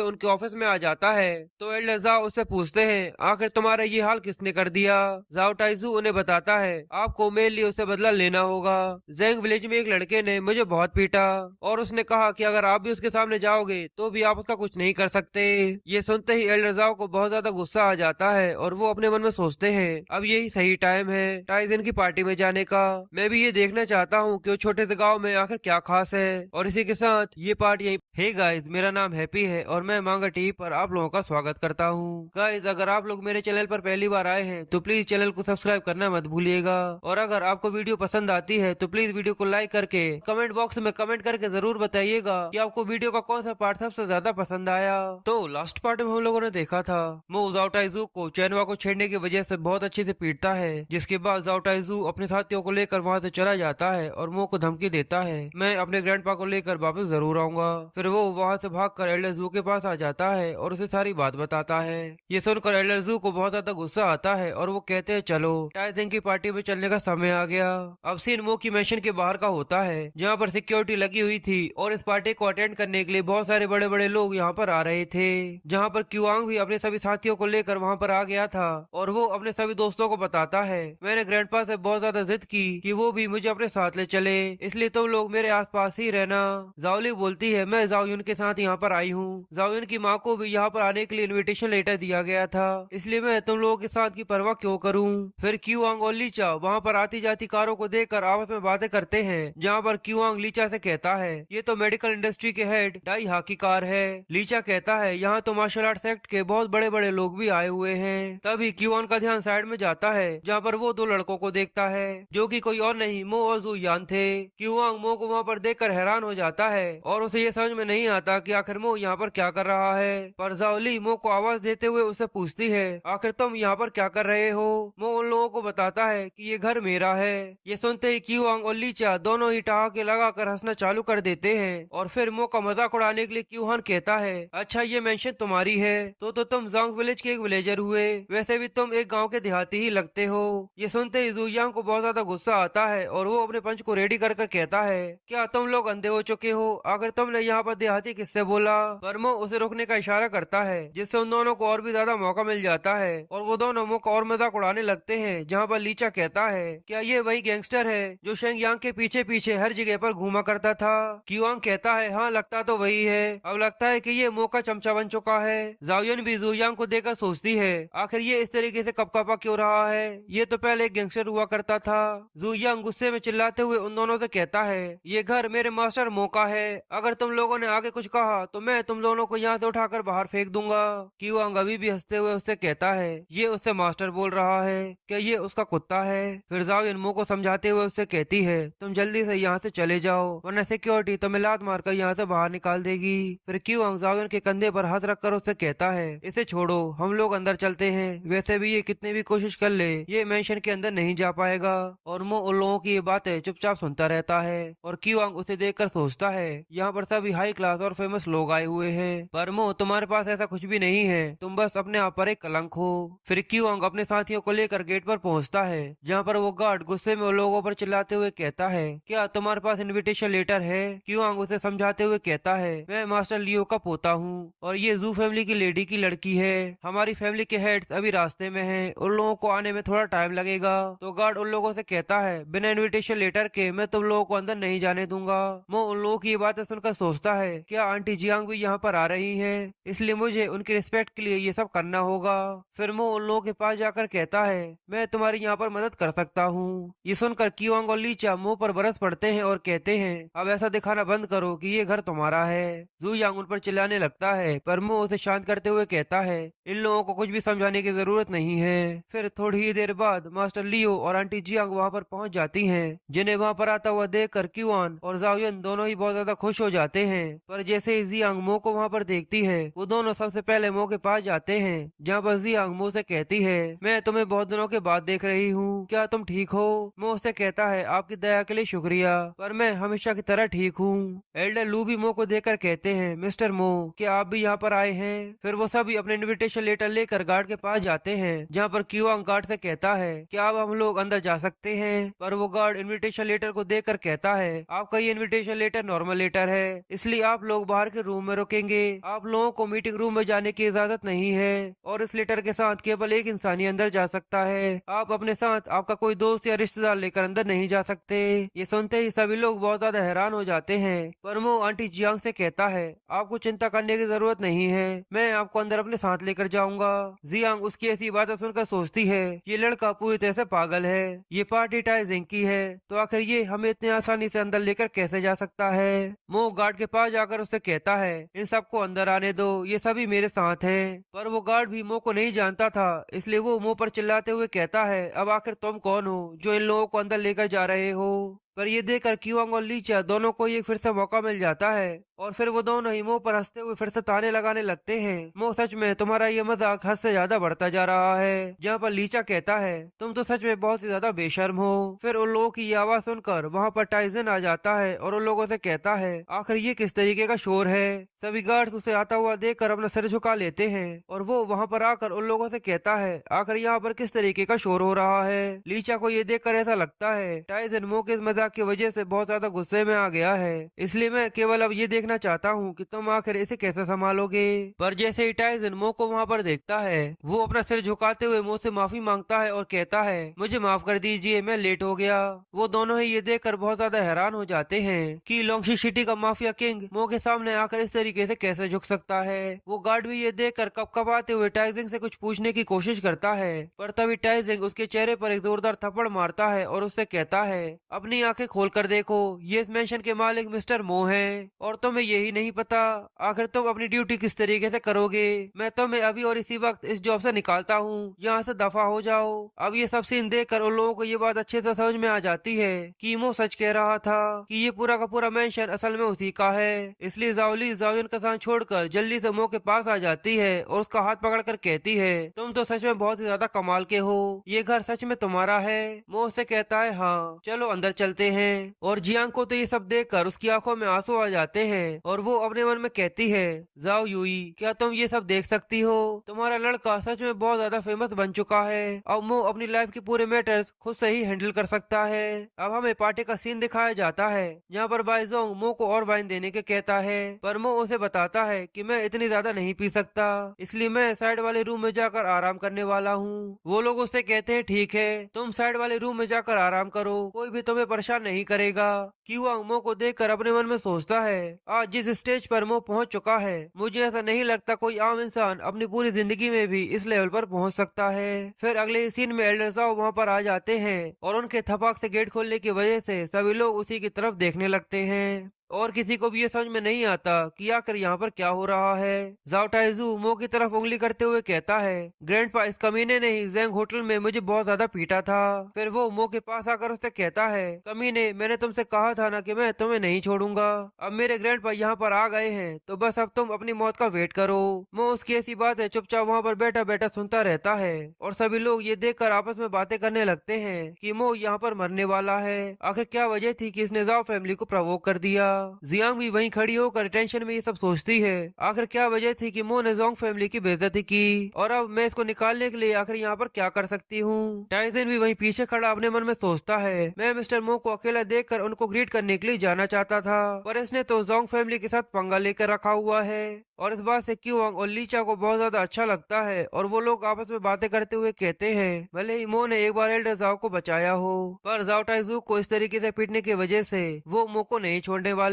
उनके ऑफिस में आ जाता है। तो एल्डर जाओ उससे पूछते हैं, आखिर तुम्हारा ये हाल किसने कर दिया। जाओ टाइजू उन्हें बताता है, आपको मेरे लिए उससे बदला लेना होगा। जेंग विलेज में एक लड़के ने मुझे बहुत पीटा और उसने कहा कि अगर आप भी उसके सामने जाओगे तो भी आप उसका कुछ नहीं कर सकते। ये सुनते ही एल्डर जाओ को बहुत ज्यादा गुस्सा आ जाता है और वो अपने मन में सोचते हैं, अब यही सही टाइम है टाइजन की पार्टी में जाने का। मैं भी ये देखना चाहता हूँ कि उस छोटे से गाँव में आखिर क्या खास है। और इसी के साथ ये पार्ट यही। हे गाइस, मेरा नाम हैप्पी है और मैं मांगा टीवी पर आप लोगों का स्वागत करता हूँ। गाइस, अगर आप लोग मेरे चैनल पर पहली बार आए हैं तो प्लीज चैनल को सब्सक्राइब करना मत भूलिएगा। और अगर आपको वीडियो पसंद आती है तो प्लीज वीडियो को लाइक करके कमेंट बॉक्स में कमेंट करके जरूर बताइएगा कि आपको वीडियो का कौन सा पार्ट सबसे ज्यादा पसंद आया। तो लास्ट पार्ट में हम लोगों ने देखा था मो जाओ टाइजू को चैनवा को छेड़ने की वजह से बहुत अच्छे से पीटता है, जिसके बाद जाओ टाइजू अपने साथियों को लेकर वहाँ से चला जाता है और मो को धमकी देता है, मैं अपने ग्रैंडपा को लेकर वापस जरूर आऊंगा। फिर वो वहाँ से भागकर एल्डर जू के पास आ जाता है और उसे सारी बात बताता है। ये सुनकर एल्डर जू को बहुत ज्यादा गुस्सा आता है और वो कहते हैं, चलो टाइजन की पार्टी में चलने का समय आ गया। अब सीन मो की मैंशन के बाहर का होता है, जहाँ पर सिक्योरिटी लगी हुई थी और इस पार्टी को अटेंड करने के लिए बहुत सारे बड़े बड़े लोग यहाँ पर आ रहे थे, जहाँ पर क्यूआंग भी अपने सभी साथियों को लेकर वहाँ पर आ गया था। और वो अपने सभी दोस्तों को बताता है, मैंने ग्रैंडपा से बहुत ज्यादा जिद की कि वो भी मुझे अपने साथ ले चले, इसलिए तुम लोग मेरे आसपास ही रहना। जाओली बोलती है, मैं जाओयुन के साथ यहाँ पर आई हूँ। जाओयुन की माँ को भी यहाँ पर आने के लिए इनविटेशन लेटर दिया गया था, इसलिए मैं तुम लोगों के साथ की परवाह क्यों करूँ। फिर क्यूआंग और लीचा वहाँ पर आती जाती कारों को देखकर आपस में बातें करते हैं, जहाँ पर क्यूआंग लीचा से कहता है, ये तो मेडिकल इंडस्ट्री के हेड डाई हा की कार है। लीचा कहता है, यहाँ तो मार्शल आर्ट सेक्ट के बहुत बड़े बड़े लोग भी आए हुए हैं। तभी क्यूआंग का ध्यान साइड में जाता है, जहाँ पर वो दो लड़कों को देखता है जो कि कोई और नहीं मो और जू यान थे। क्यूआंग मो को वहाँ पर देखकर हैरान हो जाता है और उसे ये समझ में नहीं आता कि आखिर मो यहाँ पर क्या कर रहा है। पर जाओली मो को आवाज देते हुए उससे पूछती है, आखिर तुम यहाँ पर क्या कर रहे हो। मो उन लोगों को बताता है कि ये घर मेरा है। ये सुनते ही क्यूआंग और लीचा दोनों ही ठहाके लगाकर हंसना चालू कर देते हैं। और फिर मो का मजाक उड़ाने के लिए क्यूहान कहता है, अच्छा ये मेंशन तुम्हारी है तो तुम जोंग विलेज के एक विलेजर हुए, वैसे भी तुम एक गांव के देहाती ही लगते हो। ये सुनते ही जुयांग को बहुत ज्यादा गुस्सा आता है और वो अपने पंच को रेडी कर कहता है, क्या तुम लोग अंधे हो चुके हो, अगर तुमने यहाँ पर देहाती किससे बोला। पर मो उसे रोकने का इशारा करता है, जिससे उन दोनों को और भी ज्यादा मौका मिल जाता है और वो दोनों मो का और मजाक उड़ाने लगते हैं। जहाँ पर लीचा कहता है, क्या ये वही गैंगस्टर है जो शेंग यांग के पीछे पीछे हर जगह पर घूमा करता था। क्यूआंग कहता है, हाँ लगता तो वही है, अब लगता है कि ये मो का चमचा बन चुका है। जाओयुन भी जुयांग को देखकर सोचती है, आखिर ये इस तरीके से कपकपा क्यों रहा है, ये तो पहले एक गैंगस्टर हुआ करता था। जुयांग गुस्से में चिल्लाते हुए उन दोनों से कहता है, ये घर मेरे मास्टर मो का है, अगर तुम लोगों ने आगे कुछ कहा तो मैं तुम दोनों को यहाँ से उठाकर बाहर फेंक दूंगा। क्यूआंग अभी भी हंसते हुए उससे कहता है, ये उससे मास्टर बोल रहा है, क्या ये उसका कुत्ता है। फिर जाओयुन मो को समझाते हुए उससे कहती है, तुम जल्दी से यहाँ से चले जाओ वरना सिक्योरिटी तुम्हें लात मारकर यहाँ से बाहर निकाल देगी। फिर क्यूआंग जाओयुन के कंधे पर हाथ रखकर उससे कहता है, इसे छोड़ो हम लोग अंदर चलते हैं, वैसे भी ये कितने भी कोशिश कर ले ये मेंशन के अंदर नहीं जा पाएगा। और मो उन लोगों की ये बातें चुपचाप सुनता रहता है और क्यूआंग उसे देखकर सोचता है, यहाँ पर सभी हाई क्लास और फेमस लोग आए हुए हैं, पर मो तुम्हारे पास ऐसा कुछ भी नहीं है, तुम बस अपने आप पर एक कलंक हो। फिर क्यूआंग अपने साथियों को लेकर गेट पर पहुँचता है, जहाँ पर वो गार्ड गुस्से में उन लोगों पर चिल्लाते हुए कहता है, क्या तुम्हारे पास इनविटेशन लेटर है। क्यूआंग उसे समझाते हुए कहता है, मैं मास्टर लियो का पोता हूँ और ये जू फैमिली की लेडी की लड़की है, हमारी फैमिली के हेड्स अभी रास्ते में हैं, उन लोगों को आने में थोड़ा टाइम लगेगा। तो गार्ड उन लोगों से कहता है, बिना इनविटेशन लेटर के मैं तुम लोगों को अंदर नहीं जाने दूंगा। वो उन लोगों की बातें सुनकर सोचता है, क्या आंटी जियांग भी यहाँ पर आ रही है, इसलिए मुझे उनकी रिस्पेक्ट के लिए ये सब करना होगा। फिर वो उन लोगों के पास जाकर कहता है, मैं तुम्हारी यहाँ पर मदद कर सकता हूँ। ये सुनकर क्यूआंग और लीचा मुंह पर बरस पड़ते हैं और कहते हैं, अब ऐसा दिखाना बंद करो कि ये घर तुम्हारा है। जुयांग उन पर चिल्लाने लगता है, पर मुंह उसे शांत करते हुए कहता है, इन लोगों को कुछ भी समझाने की जरूरत नहीं है। फिर थोड़ी ही देर बाद मास्टर लियो और आंटी जियांग वहाँ पर पहुँच जाती हैं, जिन्हें वहाँ पर आता हुआ देखकर क्यूआन और जाओयुन दोनों ही बहुत ज्यादा खुश हो जाते हैं। पर जैसे ही जियांग मो को वहाँ पर देखती है, वो दोनों सबसे पहले मो के पास जाते हैं, जहाँ पर जियांग मो से कहती कहती है, मैं तुम्हें बहुत दिनों के बाद देख रही हूँ, क्या तुम ठीक हो? मो उससे कहता है, आपकी दया के लिए शुक्रिया, पर मैं हमेशा की तरह ठीक हूँ। एल्डर लू भी मो को देखकर कहते हैं, मिस्टर मो, क्या आप भी यहाँ पर आए हैं? फिर वो सभी अपने इनविटेशन लेटर लेकर गार्ड के पास जाते हैं, जहाँ पर क्यूआंग गार्ड से कहता है, क्या अब हम लोग अंदर जा सकते हैं? पर वो गार्ड इनविटेशन लेटर को देखकर कहता है, आपका ये इनविटेशन लेटर नॉर्मल लेटर है, इसलिए आप लोग बाहर के रूम में रुकेंगे। आप लोगों को मीटिंग रूम में जाने की इजाजत नहीं है, और इस लेटर के साथ केवल एक इंसान ही अंदर जा सकता है। आप अपने साथ आपका कोई दोस्त या रिश्तेदार लेकर अंदर नहीं जा सकते। ये सुनते ही सभी लोग बहुत ज्यादा हैरान हो जाते हैं, पर वो आंटी जियांग से कहता है, आपको चिंता करने की जरूरत नहीं है, मैं आपको अंदर अपने साथ लेकर जाऊंगा। जियांग उसकी ऐसी बातें सुनकर सोचती है, ये लड़का पूरी तरह से पागल है, ये पार्टी टाइजिंग की है, तो आखिर ये हमें इतनी आसानी से अंदर लेकर कैसे जा सकता है? मो गार्ड के पास जाकर उससे कहता है, इन सबको अंदर आने दो, ये सभी मेरे साथ हैं। पर वो गार्ड भी मो को नहीं जानता था, इसलिए वो मुंह पर चिल्लाते हुए कहता है, अब आखिर तुम कौन हो जो इन लोगों को अंदर लेकर जा रहे हो? पर ये देखकर क्यूआंग और लीचा दोनों को एक फिर से मौका मिल जाता है, और फिर वो दोनों ही मुंह पर हंसते हुए फिर से ताने लगाने लगते हैं। मो, सच में तुम्हारा ये मजाक हद से ज्यादा बढ़ता जा रहा है। जहाँ पर लीचा कहता है, तुम तो सच में बहुत ही ज्यादा बेशर्म हो। फिर उन लोगों की ये आवाज सुनकर वहाँ पर टाइजन आ जाता है और उन लोगों से कहता है, आखिर ये किस तरीके का शोर है? सभी गार्ड्स उसे आता हुआ देखकर अपना सिर झुका लेते हैं, और वो वहाँ पर आकर उन लोगों से कहता है, आखिर यहाँ पर किस तरीके का शोर हो रहा है? लीचा को ये देखकर ऐसा लगता है टाइजन मो के इस मजाक की वजह से बहुत ज्यादा गुस्से में आ गया है, इसलिए मैं केवल अब ये देखना चाहता हूँ कि तुम आखिर इसे कैसे संभालोगे। पर जैसे ही टाइजन मो को वहाँ पर देखता है, वो अपना सिर झुकाते हुए मो से माफी मांगता है और कहता है, मुझे माफ कर दीजिए, मैं लेट हो गया। वो दोनों ही ये देखकर बहुत ज्यादा हैरान हो जाते हैं कि लोंगशी सिटी का माफिया किंग मो के सामने आकर इस तरीके से कैसे झुक सकता है। वो गार्ड भी ये देखकर कपकपाते हुए टाइजिंग से कुछ पूछने की कोशिश करता है, पर तभी टाइजिंग उसके चेहरे पर एक जोरदार थप्पड़ मारता है और उससे कहता है, अपनी आंखें खोल कर देखो, ये इस मेंशन के मालिक मिस्टर मो हैं, और तुम्हें यही नहीं पता आखिर तुम अपनी ड्यूटी किस तरीके से करोगे? मैं तुम्हें अभी और इसी वक्त इस जॉब से निकालता हूँ, यहाँ से दफा हो जाओ। अब ये सब सीन देखकर उन लोगों को ये बात अच्छे से समझ में आ जाती है कि मो सच कह रहा था कि ये पूरा का पूरा मेंशन असल में उसी का है। इसलिए जाओली जाओयन का साथ छोड़कर जल्दी से मो के पास आ जाती है और उसका हाथ पकड़कर कहती है, तुम तो सच में बहुत ही ज्यादा कमाल के हो, ये घर सच में तुम्हारा है? मो से कहता है, हाँ चलो अंदर चलते हैं। और जियांग को तो ये सब देखकर उसकी आंखों में आंसू आ जाते हैं, और वो अपने मन में कहती है, जाओ यूई, क्या तुम ये सब देख सकती हो? तुम्हारा लड़का सच में बहुत ज्यादा फेमस बन चुका है, अब मो अपनी लाइफ के पूरे मैटर्स खुद से ही हैंडल कर सकता है। अब हमें पार्टी का सीन दिखाया जाता है, जहाँ पर बाइजोंग मो को और वाइन देने के कहता है, पर मो उसे बताता है कि मैं इतनी ज्यादा नहीं पी सकता, इसलिए मैं साइड वाले रूम में जाकर आराम करने वाला हूँ। वो लोग उससे कहते हैं, ठीक है, तुम साइड वाले रूम में जाकर आराम करो, कोई भी तुम्हें परेशान नहीं करेगा। क्यूआंग मो को देखकर अपने मन में सोचता है, आज जिस स्टेज पर मो पहुंच चुका है, मुझे ऐसा नहीं लगता कोई आम इंसान अपनी पूरी जिंदगी में भी इस लेवल पर पहुंच सकता है। फिर अगले सीन में एल्डर जाओ वहां पर आ जाते हैं, और उनके थपाक से गेट खोलने की वजह से सभी लोग उसी की तरफ देखने लगते हैं, और किसी को भी ये समझ में नहीं आता कि आखिर यहाँ पर क्या हो रहा है। जाओ टाइजू मो की तरफ उंगली करते हुए कहता है, ग्रैंडपा, इस कमीने ने ही ज़ेंग होटल में मुझे बहुत ज्यादा पीटा था। फिर वो मो के पास आकर उससे कहता है, कमीने, मैंने तुमसे कहा था ना कि मैं तुम्हें नहीं छोड़ूंगा। अब मेरे ग्रैंडपा यहाँ पर आ गए हैं, तो बस अब तुम अपनी मौत का वेट करो। मो उसकी ऐसी बात है चुपचाप वहाँ पर बैठा बैठा सुनता रहता है, और सभी लोग ये देखकर आपस में बातें करने लगते हैं कि मो यहाँ पर मरने वाला है। आखिर क्या वजह थी कि इसने जाओ फैमिली को प्रवोक कर दिया? जियांग भी वहीं खड़ी होकर टेंशन में ये सब सोचती है, आखिर क्या वजह थी कि मो ने जोंग फैमिली की बेइज्जती की, और अब मैं इसको निकालने के लिए आखिर यहाँ पर क्या कर सकती हूँ? टाइजन भी वहीं पीछे खड़ा अपने मन में सोचता है, मैं मिस्टर मो को अकेला देखकर उनको ग्रीट करने के लिए जाना चाहता था, पर इसने तो जोंग फैमिली के साथ पंगा लेकर रखा हुआ है। और इस बात से क्यूआंग और लीचा को बहुत ज्यादा अच्छा लगता है, और वो लोग आपस में बातें करते हुए कहते हैं, भले ही मो ने एक बार एल्डर जाओ को बचाया हो, पर जाओ टाइजू को इस तरीके से पीटने की वजह से वो मो को नहीं छोड़ने वाले।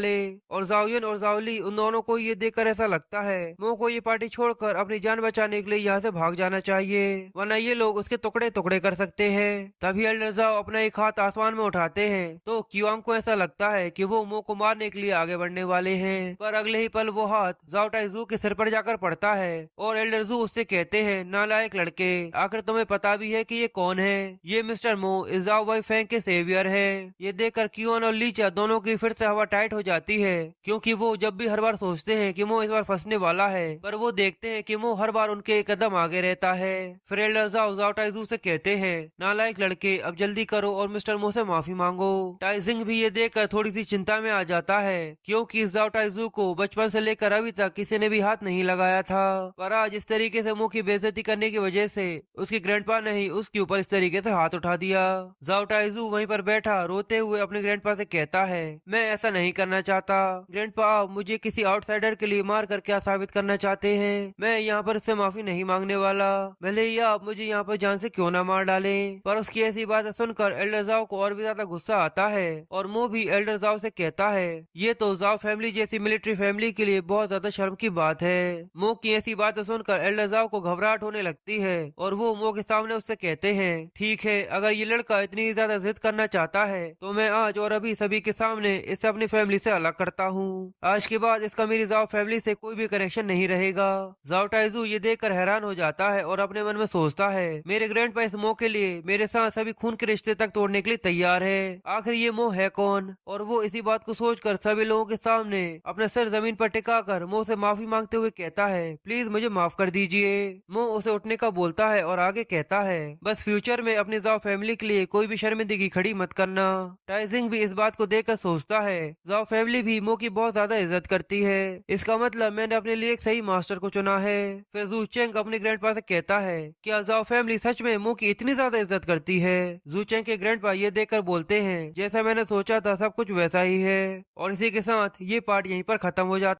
और जाओयन और जाओली उन दोनों को ये देखकर ऐसा लगता है मो को ये पार्टी छोड़कर अपनी जान बचाने के लिए यहाँ से भाग जाना चाहिए, वरना ये लोग उसके टुकड़े टुकड़े कर सकते हैं। तभी एल्डर जाओ अपना एक हाथ आसमान में उठाते हैं, तो क्यूआंग को ऐसा लगता है कि वो मो को मारने के लिए आगे बढ़ने वाले हैं, पर अगले ही पल वो हाथ जाओ टाइजू जू के सिर पर जाकर पड़ता है और एल्डर जू उससे कहते हैं, नालायक लड़के, आखिर तुम्हें पता भी है कि ये कौन है? ये मिस्टर मो इस जाओ वाई फेंग के सेवियर है। ये देखकर क्यून और लीचा दोनों की फिर से हवा टाइट हो जाती है, क्योंकि वो जब भी हर बार सोचते हैं कि मो इस बार फंसने वाला है, पर वो देखते हैं कि मो हर बार उनके एक कदम आगे रहता है। फिर एल्डर जाओ जाओ टाइजू से कहते हैं, नालायक लड़के, अब जल्दी करो और मिस्टर मो से माफी मांगो। टाइजिंग भी ये देखकर थोड़ी सी चिंता में आ जाता है, क्योंकि इस जाओ टाइजू को बचपन से लेकर अभी तक किसी ने भी हाथ नहीं लगाया था, पर आज इस तरीके से मो की बेइज्जती करने की वजह से उसकी ग्रैंडपा ने ही उसके ऊपर इस तरीके से हाथ उठा दिया। जाओ टाइजू वहीं पर बैठा रोते हुए अपने ग्रैंडपा से कहता है, मैं ऐसा नहीं करना चाहता। ग्रैंडपा, आप मुझे किसी आउटसाइडर के लिए मार कर क्या साबित करना चाहते हैं? मैं यहाँ पर इससे माफी नहीं मांगने वाला, भले ही आप मुझे यहाँ पर जान से क्यों ना मार डाले। पर उसकी ऐसी बात सुनकर एल्डर जाओ को और भी ज्यादा गुस्सा आता है और मो भी एल्डर जाओ से कहता है, ये तो जाओ फैमिली जैसी मिलिट्री फैमिली के लिए बहुत ज्यादा शर्म की बात है। मो की ऐसी बात सुनकर एल्डर जाओ को घबराहट होने लगती है और वो मो के सामने उससे कहते हैं, ठीक है, अगर ये लड़का इतनी ज्यादा जिद करना चाहता है तो मैं आज और अभी सभी के सामने इससे अपनी फैमिली से अलग करता हूँ। आज के बाद इसका मेरी जाओ फैमिली से कोई भी कनेक्शन नहीं रहेगा। जाओ टाइजू ये देखकर हैरान हो जाता है और अपने मन में सोचता है, मेरे ग्रैंडपा इस मो के लिए मेरे साथ सभी खून के रिश्ते तक तोड़ने के लिए तैयार है, आखिर ये मो है कौन? और वो इसी बात को सोचकर सभी लोगों के सामने अपना सिर जमीन पर टिकाकर मो से माफी मांगते हुए कहता है, प्लीज मुझे माफ कर दीजिए। मो उसे उठने का बोलता है और आगे कहता है, बस फ्यूचर में अपनी जाओ फैमिली के लिए कोई भी शर्मिंदगी खड़ी मत करना। टाइजिंग भी इस बात को देखकर सोचता है, जाओ फैमिली भी मो की बहुत ज्यादा इज्जत करती है, इसका मतलब मैंने अपने लिए एक सही मास्टर को चुना है। फिर जू चेंग अपने ग्रैंडपा से कहता है, क्या जाओ फैमिली सच में मो की इतनी ज्यादा इज्जत करती है? जू चेंग के ग्रैंडपा ये देखकर बोलते हैं, जैसा मैंने सोचा था सब कुछ वैसा ही है। और इसी के साथ ये पार्ट यहीं पर खत्म हो जाता है।